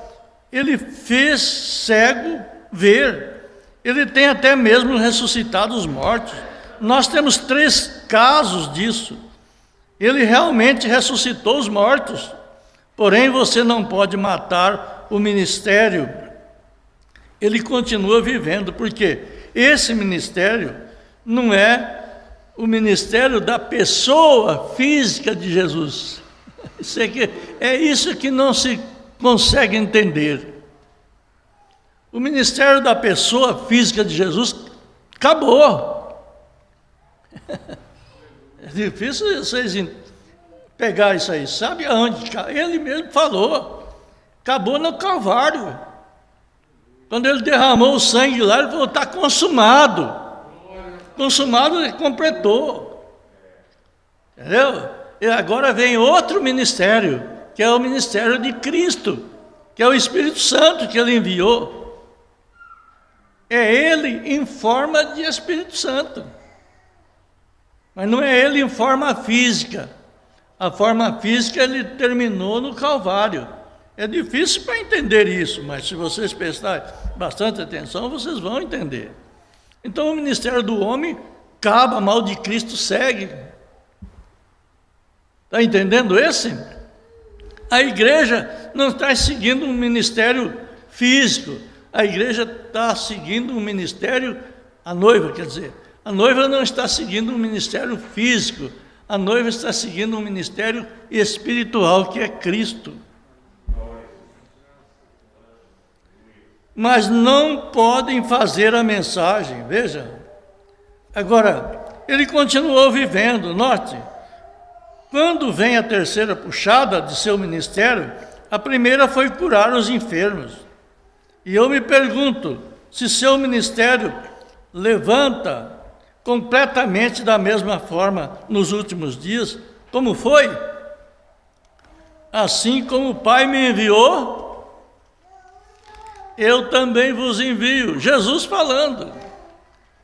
ele fez cego ver, ele tem até mesmo ressuscitado os mortos. Nós temos 3 casos disso. Ele realmente ressuscitou os mortos, porém você não pode matar o ministério. Ele continua vivendo, porque esse ministério não é o ministério da pessoa física de Jesus. É isso que não se consegue entender. O ministério da pessoa física de Jesus acabou. É difícil vocês pegar isso aí. Sabe aonde? Ele mesmo falou. Acabou no Calvário. Quando ele derramou o sangue lá, ele falou, está consumado. Consumado, ele completou. Entendeu? E agora vem outro ministério, que é o ministério de Cristo, que é o Espírito Santo que ele enviou. É ele em forma de Espírito Santo. Mas não é ele em forma física. A forma física ele terminou no Calvário. É difícil para entender isso, mas se vocês prestarem bastante atenção, vocês vão entender. Então o ministério do homem acaba, a mal de Cristo segue. Está entendendo esse? A igreja não está seguindo um ministério físico, a igreja está seguindo um ministério, a noiva quer dizer, a noiva não está seguindo um ministério físico, a noiva está seguindo um ministério espiritual, que é Cristo. Mas não podem fazer a mensagem, veja. Agora, ele continuou vivendo, note, quando vem a terceira puxada de seu ministério, a primeira foi curar os enfermos. E eu me pergunto, se seu ministério levanta completamente da mesma forma nos últimos dias, como foi? Assim como o Pai me enviou, eu também vos envio. Jesus falando.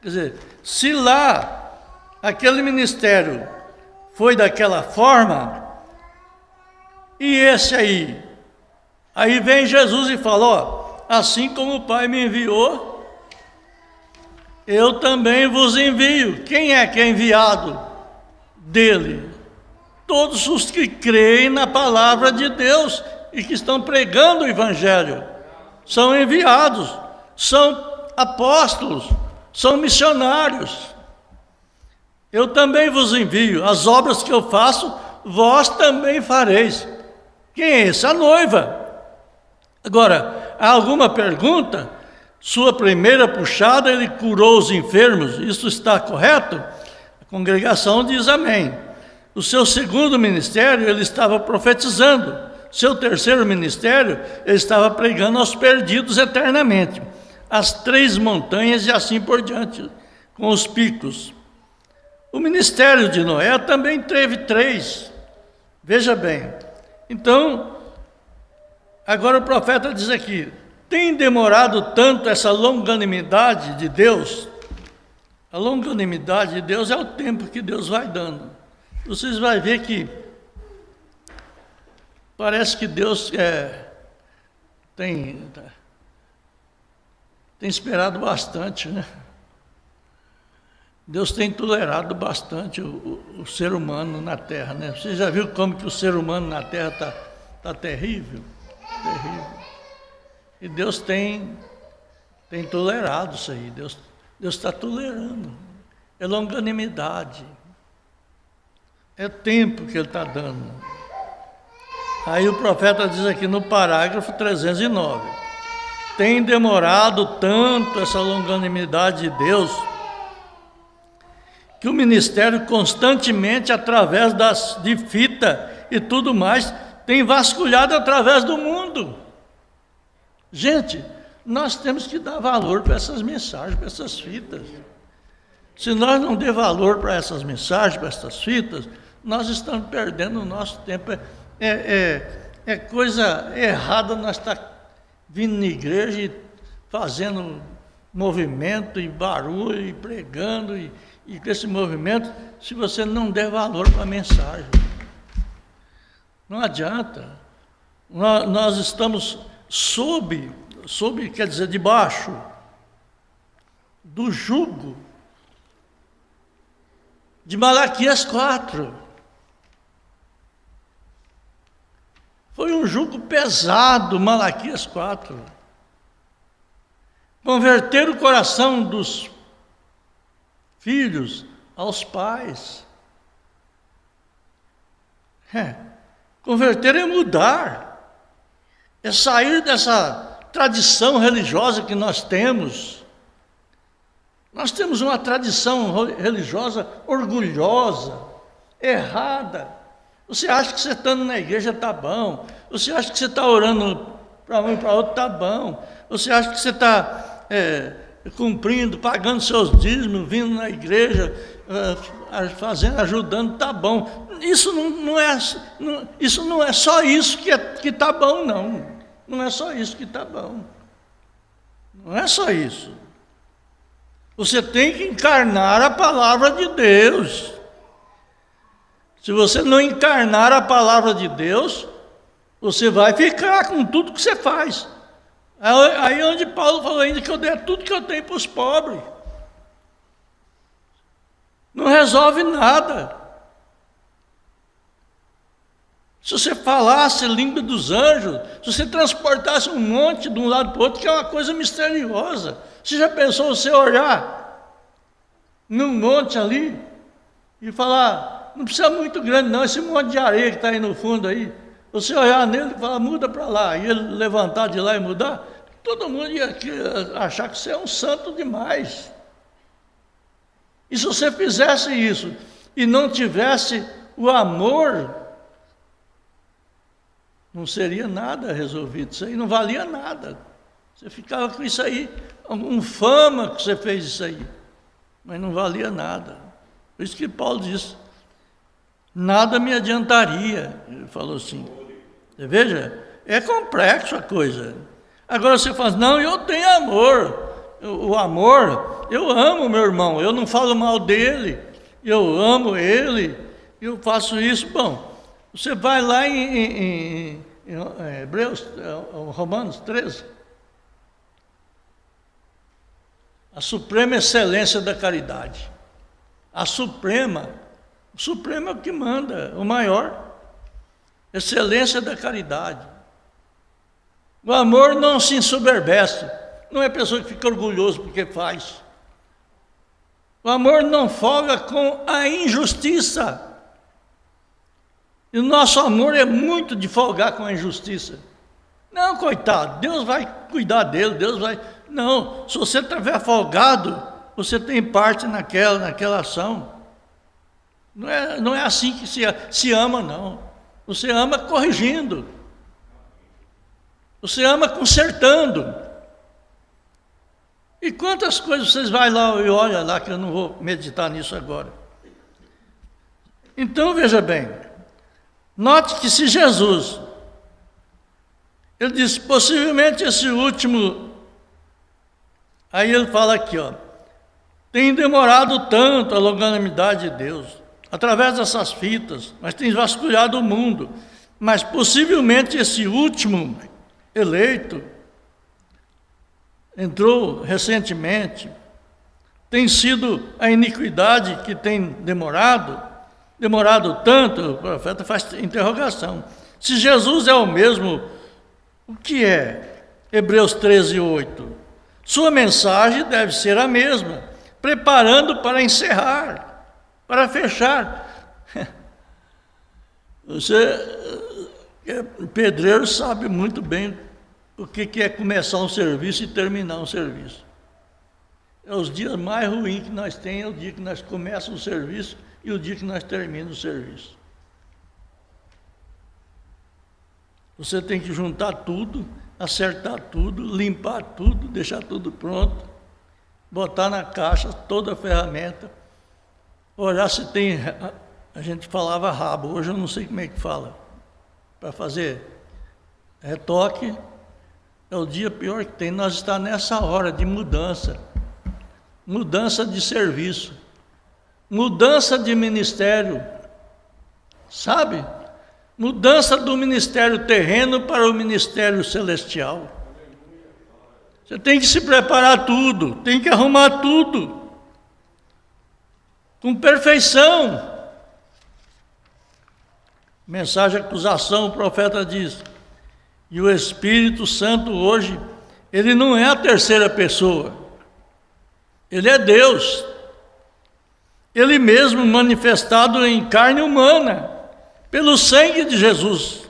Quer dizer, se lá aquele ministério foi daquela forma, e esse aí vem Jesus e fala, ó, assim como o Pai me enviou, eu também vos envio. Quem é que é enviado dele? Todos os que creem na palavra de Deus e que estão pregando o Evangelho. São enviados, são apóstolos, são missionários. Eu também vos envio, as obras que eu faço, vós também fareis. Quem é esse? A noiva. Agora, há alguma pergunta? Sua primeira puxada, ele curou os enfermos, isso está correto? A congregação diz amém. O seu segundo ministério, ele estava profetizando. Seu terceiro ministério, ele estava pregando aos perdidos eternamente, as 3 montanhas e assim por diante, com os picos. O ministério de Noé também teve 3. Veja bem. Então, agora o profeta diz aqui, tem demorado tanto essa longanimidade de Deus? A longanimidade de Deus é o tempo que Deus vai dando. Vocês vão ver que parece que Deus tem esperado bastante, né? Deus tem tolerado bastante o ser humano na Terra, né? Você já viu como que o ser humano na Terra está terrível? Terrível. E Deus tem tolerado isso aí. Deus está tolerando. É longanimidade. É tempo que Ele está dando. Aí o profeta diz aqui no parágrafo 309, tem demorado tanto essa longanimidade de Deus, que o ministério constantemente, através de fita e tudo mais, tem vasculhado através do mundo. Gente, nós temos que dar valor para essas mensagens, para essas fitas. Se nós não der valor para essas mensagens, para essas fitas, nós estamos perdendo o nosso tempo. É coisa errada nós estar vindo na igreja e fazendo movimento e barulho e pregando e com esse movimento, se você não der valor para a mensagem. Não adianta. Nós estamos sob, quer dizer, debaixo do jugo de Malaquias 4. Foi um jugo pesado, Malaquias 4. Converter o coração dos filhos aos pais. Converter é mudar. É sair dessa tradição religiosa que nós temos. Nós temos uma tradição religiosa orgulhosa, errada. Você acha que você estando na igreja está bom. Você acha que você está orando para um e para outro está bom. Você acha que você está cumprindo, pagando seus dízimos, vindo na igreja, ajudando, está bom. Isso não é só isso que está bom, não. Não é só isso que está bom. Não é só isso. Você tem que encarnar a palavra de Deus. Se você não encarnar a palavra de Deus, você vai ficar com tudo que você faz. Aí onde Paulo falou ainda que eu dei tudo que eu tenho para os pobres. Não resolve nada. Se você falasse a língua dos anjos, se você transportasse um monte de um lado para o outro, que é uma coisa misteriosa. Você já pensou você olhar num monte ali e falar, não precisa muito grande não, esse monte de areia que está aí no fundo aí, você olhar nele e falar, muda para lá, e ele levantar de lá e mudar, todo mundo ia achar que você é um santo demais. E se você fizesse isso e não tivesse o amor, não seria nada resolvido, isso aí não valia nada. Você ficava com isso aí, com fama que você fez isso aí, mas não valia nada. Por isso que Paulo disse, nada me adiantaria. Ele falou assim. Você veja, é complexo a coisa. Agora você fala, não, eu tenho amor. O amor, eu amo meu irmão, eu não falo mal dele, eu amo ele, eu faço isso. Bom, você vai lá em Hebreus, Romanos 13, a suprema excelência da caridade. O supremo é o que manda, o maior. Excelência da caridade. O amor não se ensoberbece. Não é pessoa que fica orgulhoso porque faz. O amor não folga com a injustiça. E o nosso amor é muito de folgar com a injustiça. Não, coitado, Deus vai cuidar dele, Deus vai... Não, se você estiver folgado, você tem parte naquela ação. Não é assim que se ama, não. Você ama corrigindo. Você ama consertando. E quantas coisas vocês vão lá e olham lá, que eu não vou meditar nisso agora. Então, veja bem, note que se Jesus, ele disse, possivelmente esse último, aí ele fala aqui, tem demorado tanto a longanimidade de Deus, através dessas fitas, mas tem vasculhado o mundo, mas possivelmente esse último eleito, entrou recentemente, tem sido a iniquidade que tem demorado tanto, o profeta faz interrogação. Se Jesus é o mesmo, o que é? Hebreus 13, 8. Sua mensagem deve ser a mesma, preparando para encerrar, para fechar. Você, pedreiro, sabe muito bem o que é começar um serviço e terminar um serviço. É os dias mais ruins que nós temos, é o dia que nós começamos o serviço e o dia que nós terminamos o serviço. Você tem que juntar tudo, acertar tudo, limpar tudo, deixar tudo pronto. botar na caixa toda a ferramenta, olhar se tem, a gente falava rabo, hoje eu não sei como é que fala, para fazer retoque. É o dia pior que tem. Nós estamos nessa hora de mudança de serviço, mudança de ministério, sabe? Mudança do ministério terreno para o ministério celestial. Você tem que se preparar tudo, tem que arrumar tudo, com perfeição. Mensagem de acusação, o profeta diz, e o Espírito Santo hoje, ele não é a terceira pessoa, ele é Deus, ele mesmo manifestado em carne humana, pelo sangue de Jesus,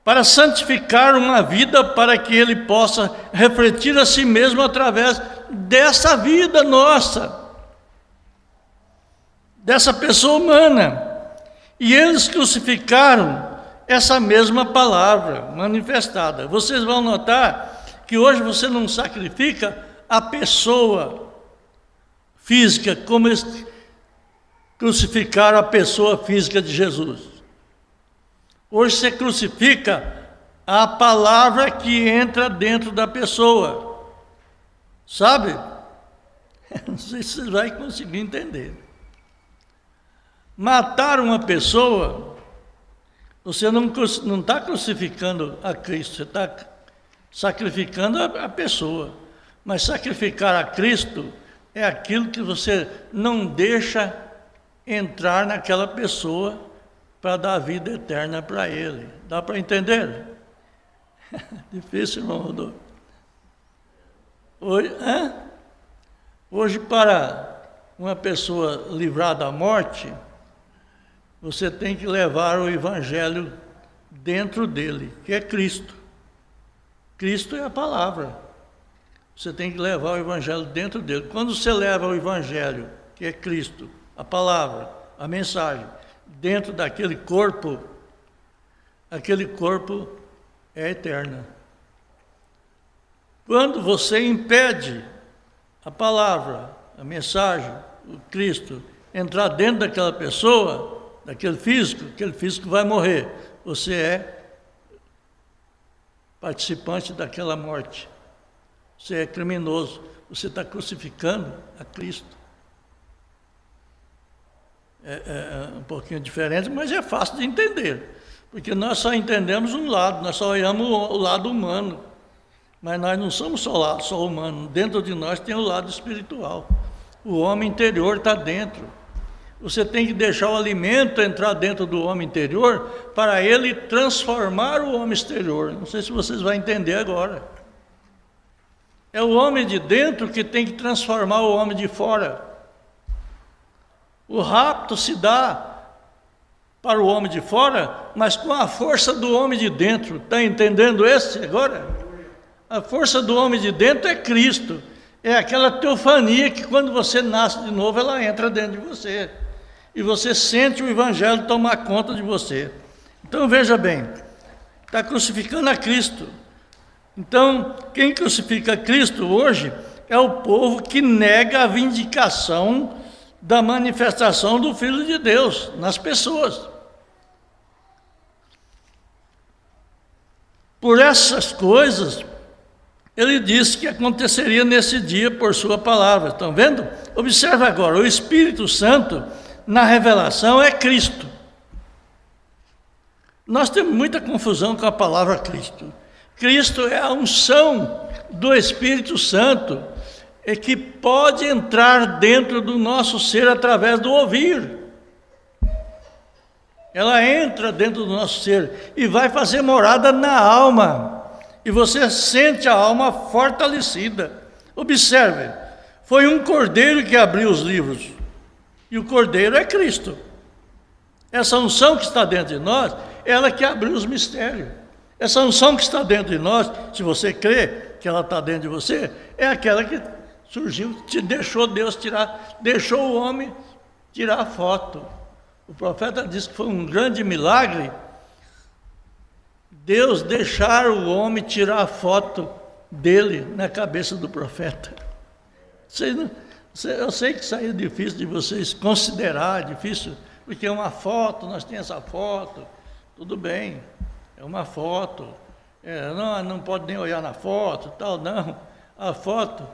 para santificar uma vida, para que ele possa refletir a si mesmo através dessa vida nossa, dessa pessoa humana. E eles crucificaram essa mesma palavra manifestada. Vocês vão notar que hoje você não sacrifica a pessoa física, como eles crucificaram a pessoa física de Jesus. Hoje você crucifica a palavra que entra dentro da pessoa. Sabe? Não sei se você vai conseguir entender. Matar uma pessoa, você não está crucificando a Cristo, você está sacrificando a pessoa. Mas sacrificar a Cristo é aquilo que você não deixa entrar naquela pessoa para dar vida eterna para ele. Dá para entender? Difícil, irmão Rodolfo. Hoje, para uma pessoa livrar da morte, você tem que levar o Evangelho dentro dele, que é Cristo. Cristo é a palavra. Você tem que levar o Evangelho dentro dele. Quando você leva o Evangelho, que é Cristo, a palavra, a mensagem, dentro daquele corpo, aquele corpo é eterno. Quando você impede a palavra, a mensagem, o Cristo, entrar dentro daquela pessoa, daquele físico vai morrer. Você é participante daquela morte. Você é criminoso. Você está crucificando a Cristo. É um pouquinho diferente, mas é fácil de entender. Porque nós só entendemos um lado, nós só olhamos o lado humano. Mas nós não somos só humano. Dentro de nós tem o lado espiritual. O homem interior está dentro. Você tem que deixar o alimento entrar dentro do homem interior para ele transformar o homem exterior. Não sei se vocês vão entender agora. É o homem de dentro que tem que transformar o homem de fora. O rapto se dá para o homem de fora, mas com a força do homem de dentro. Está entendendo esse agora? A força do homem de dentro é Cristo. É aquela teofania que quando você nasce de novo, ela entra dentro de você. E você sente o Evangelho tomar conta de você. Então veja bem, está crucificando a Cristo. Então, quem crucifica Cristo hoje é o povo que nega a vindicação da manifestação do Filho de Deus nas pessoas. Por essas coisas, ele disse que aconteceria nesse dia por sua palavra. Estão vendo? Observe agora, o Espírito Santo na revelação é Cristo. Nós temos muita confusão com a palavra Cristo. Cristo é a unção do Espírito Santo, que pode entrar dentro do nosso ser através do ouvir. Ela entra dentro do nosso ser e vai fazer morada na alma. E você sente a alma fortalecida. Observe, foi um cordeiro que abriu os livros. E o cordeiro é Cristo. Essa unção que está dentro de nós, ela que abriu os mistérios. Essa unção que está dentro de nós, se você crê que ela está dentro de você, é aquela que surgiu, te deixou Deus tirar, deixou o homem tirar a foto. O profeta disse que foi um grande milagre Deus deixar o homem tirar a foto dele na cabeça do profeta. Eu sei que isso aí é difícil de vocês considerar, difícil, porque é uma foto, nós temos essa foto, tudo bem, é uma foto, não pode nem olhar na foto, tal, não. A foto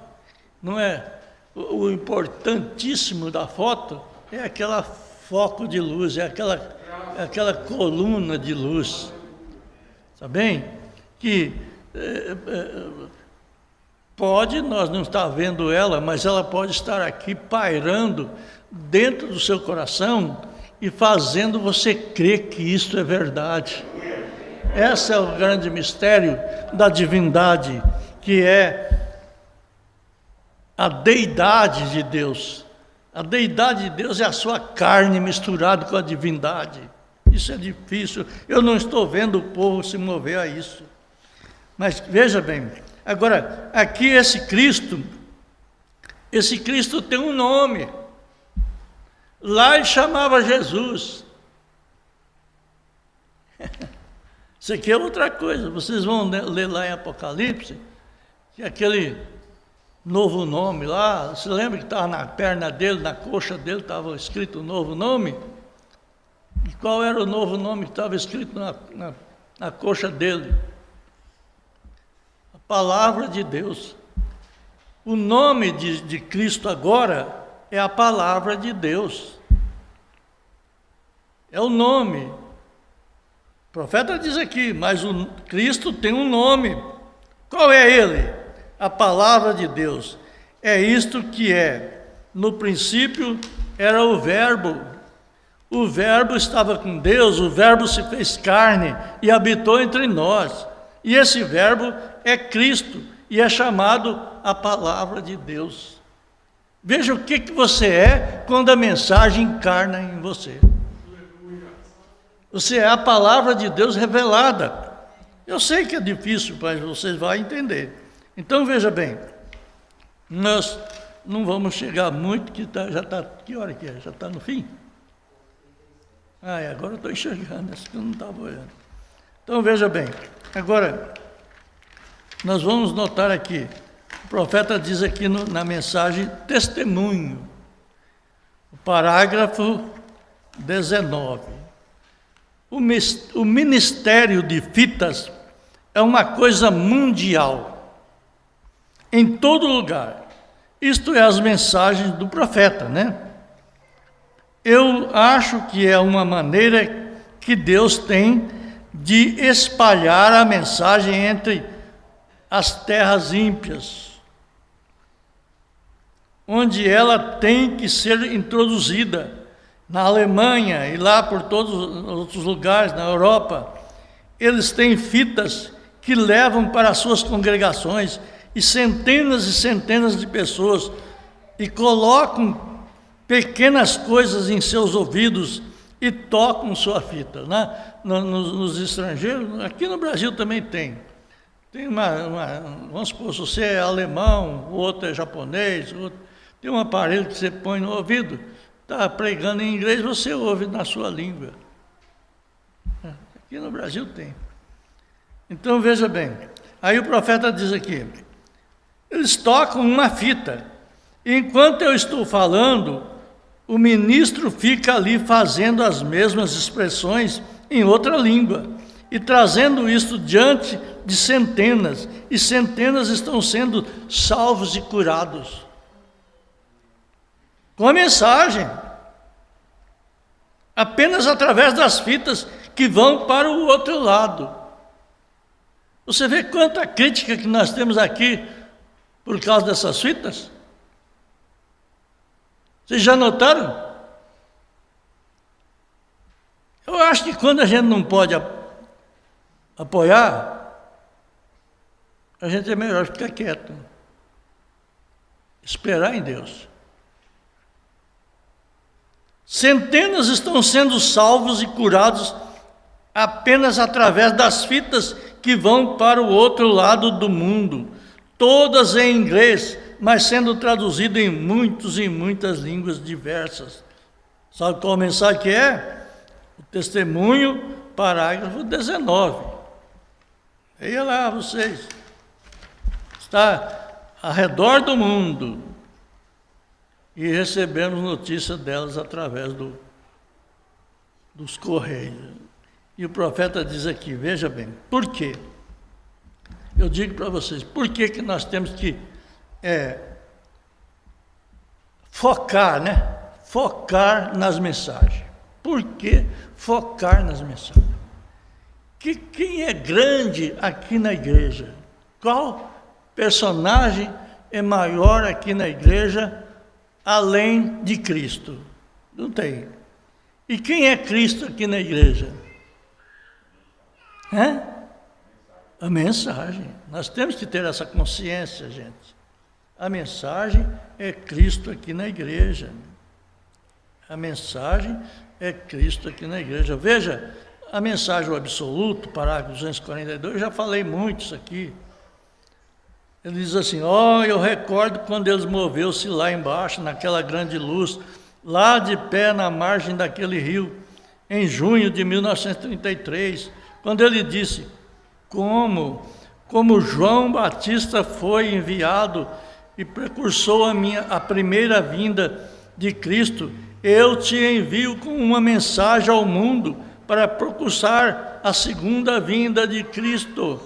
não é o importantíssimo da foto, é aquela foco de luz, é aquela coluna de luz, tá bem? Que pode, nós não estamos vendo ela, mas ela pode estar aqui pairando dentro do seu coração e fazendo você crer que isto é verdade. Esse é o grande mistério da divindade, que é a deidade de Deus. A deidade de Deus é a sua carne misturada com a divindade. Isso é difícil. Eu não estou vendo o povo se mover a isso. Mas veja bem, agora, aqui esse Cristo tem um nome. Lá ele chamava Jesus. Isso aqui é outra coisa. Vocês vão ler lá em Apocalipse, que aquele novo nome lá, você lembra que estava na perna dele, na coxa dele, estava escrito o novo nome? E qual era o novo nome que estava escrito na coxa dele? A palavra de Deus. O nome de Cristo agora é a palavra de Deus. É o nome. O profeta diz aqui, mas o Cristo tem um nome. Qual é ele? A palavra de Deus. É isto que é. No princípio era o Verbo. O Verbo estava com Deus, o Verbo se fez carne e habitou entre nós. E esse Verbo é Cristo e é chamado a palavra de Deus. Veja o que você é quando a mensagem encarna em você. Você é a palavra de Deus revelada. Eu sei que é difícil, mas vocês vão entender. Então veja bem, nós não vamos chegar muito, que que hora que é? Já está no fim? Agora eu estou enxergando, isso que eu não estava olhando. Então veja bem, agora nós vamos notar aqui, o profeta diz aqui na mensagem testemunho, o parágrafo 19. O ministério de fitas é uma coisa mundial, em todo lugar. Isto é as mensagens do profeta, né? Eu acho que é uma maneira que Deus tem de espalhar a mensagem entre as terras ímpias, onde ela tem que ser introduzida. Na Alemanha e lá por todos os outros lugares, na Europa, eles têm fitas que levam para as suas congregações e centenas de pessoas e colocam pequenas coisas em seus ouvidos e tocam sua fita, né? Nos estrangeiros, aqui no Brasil também tem. Tem vamos supor, se você é alemão, o outro é japonês, tem um aparelho que você põe no ouvido, está pregando em inglês, você ouve na sua língua. Aqui no Brasil tem. Então veja bem, aí o profeta diz aqui, eles tocam uma fita, enquanto eu estou falando, o ministro fica ali fazendo as mesmas expressões em outra língua, e trazendo isto diante de centenas, e centenas estão sendo salvos e curados. Com a mensagem, apenas através das fitas que vão para o outro lado. Você vê quanta crítica que nós temos aqui por causa dessas fitas? Vocês já notaram? Eu acho que quando a gente não pode apoiar, a gente é melhor ficar quieto, esperar em Deus. Centenas estão sendo salvos e curados apenas através das fitas que vão para o outro lado do mundo, todas em inglês, mas sendo traduzido em muitas línguas diversas. Sabe qual mensagem que é? O testemunho, parágrafo 19. Leia lá vocês. Está ao redor do mundo, e recebemos notícia delas através dos correios. E o profeta diz aqui, veja bem, por quê? Eu digo para vocês, por que nós temos que focar, né? Focar nas mensagens. Por que focar nas mensagens? Quem é grande aqui na igreja? Qual personagem é maior aqui na igreja, além de Cristo? Não tem. E quem é Cristo aqui na igreja? A mensagem. Nós temos que ter essa consciência, gente. A mensagem é Cristo aqui na igreja. A mensagem é Cristo aqui na igreja. Veja, a mensagem do absoluto, parágrafo 242, eu já falei muito isso aqui. Ele diz assim, eu recordo quando eles moveu-se lá embaixo, naquela grande luz, lá de pé na margem daquele rio, em junho de 1933, quando ele disse, como João Batista foi enviado e precursou a primeira vinda de Cristo, eu te envio com uma mensagem ao mundo para precursar a segunda vinda de Cristo.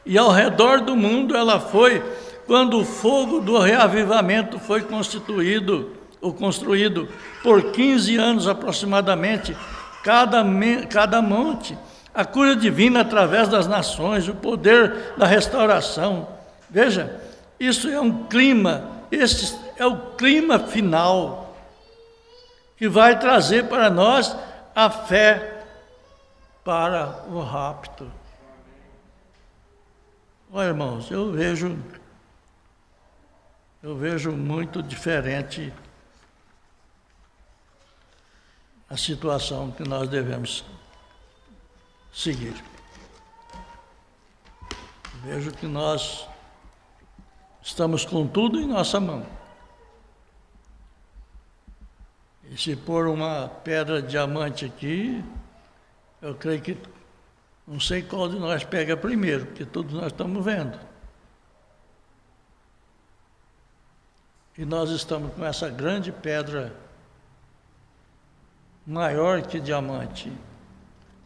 E ao redor do mundo ela foi, quando o fogo do reavivamento foi construído por 15 anos aproximadamente, cada monte, a cura divina através das nações, o poder da restauração. Veja, isso é um clima, esse é o clima final que vai trazer para nós a fé para o rapto. Olha, irmãos, eu vejo muito diferente a situação que nós devemos seguir. Vejo que nós estamos com tudo em nossa mão. E se pôr uma pedra de diamante aqui, eu creio que não sei qual de nós pega primeiro, porque todos nós estamos vendo. E nós estamos com essa grande pedra maior que diamante,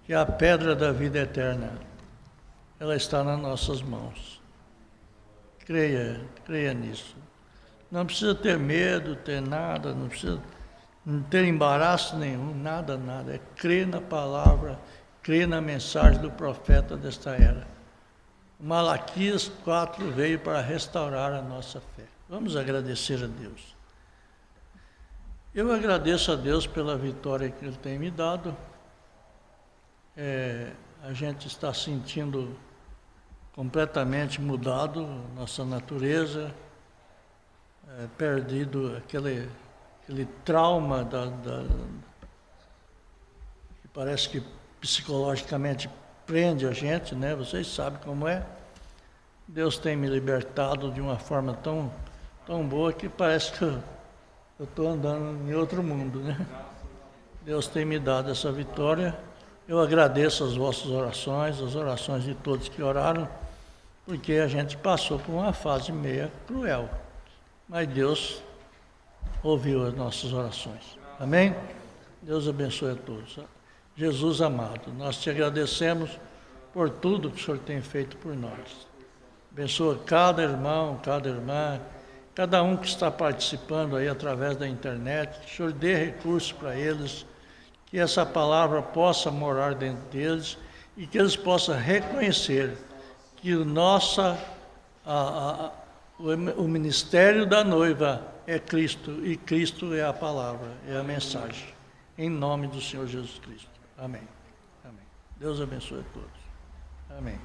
que é a pedra da vida eterna. Ela está nas nossas mãos. Creia nisso. Não precisa ter medo, ter nada, não precisa ter embaraço nenhum, nada. É crer na palavra, crer na mensagem do profeta desta era. Malaquias 4 veio para restaurar a nossa fé. Vamos agradecer a Deus. Eu agradeço a Deus pela vitória que Ele tem me dado. A gente está sentindo completamente mudado nossa natureza, perdido aquele trauma que parece que psicologicamente prende a gente, né? Vocês sabem como é. Deus tem me libertado de uma forma tão boa que parece que eu estou andando em outro mundo, né? Deus tem me dado essa vitória. Eu agradeço as vossas orações, as orações de todos que oraram, porque a gente passou por uma fase meia cruel. Mas Deus ouviu as nossas orações. Amém? Deus abençoe a todos. Jesus amado, nós te agradecemos por tudo que o Senhor tem feito por nós. Abençoa cada irmão, cada irmã, cada um que está participando aí através da internet. Que o Senhor dê recursos para eles, que essa palavra possa morar dentro deles e que eles possam reconhecer que o ministério da noiva é Cristo, e Cristo é a palavra, é a mensagem. Em nome do Senhor Jesus Cristo. Amém. Amém. Deus abençoe a todos. Amém.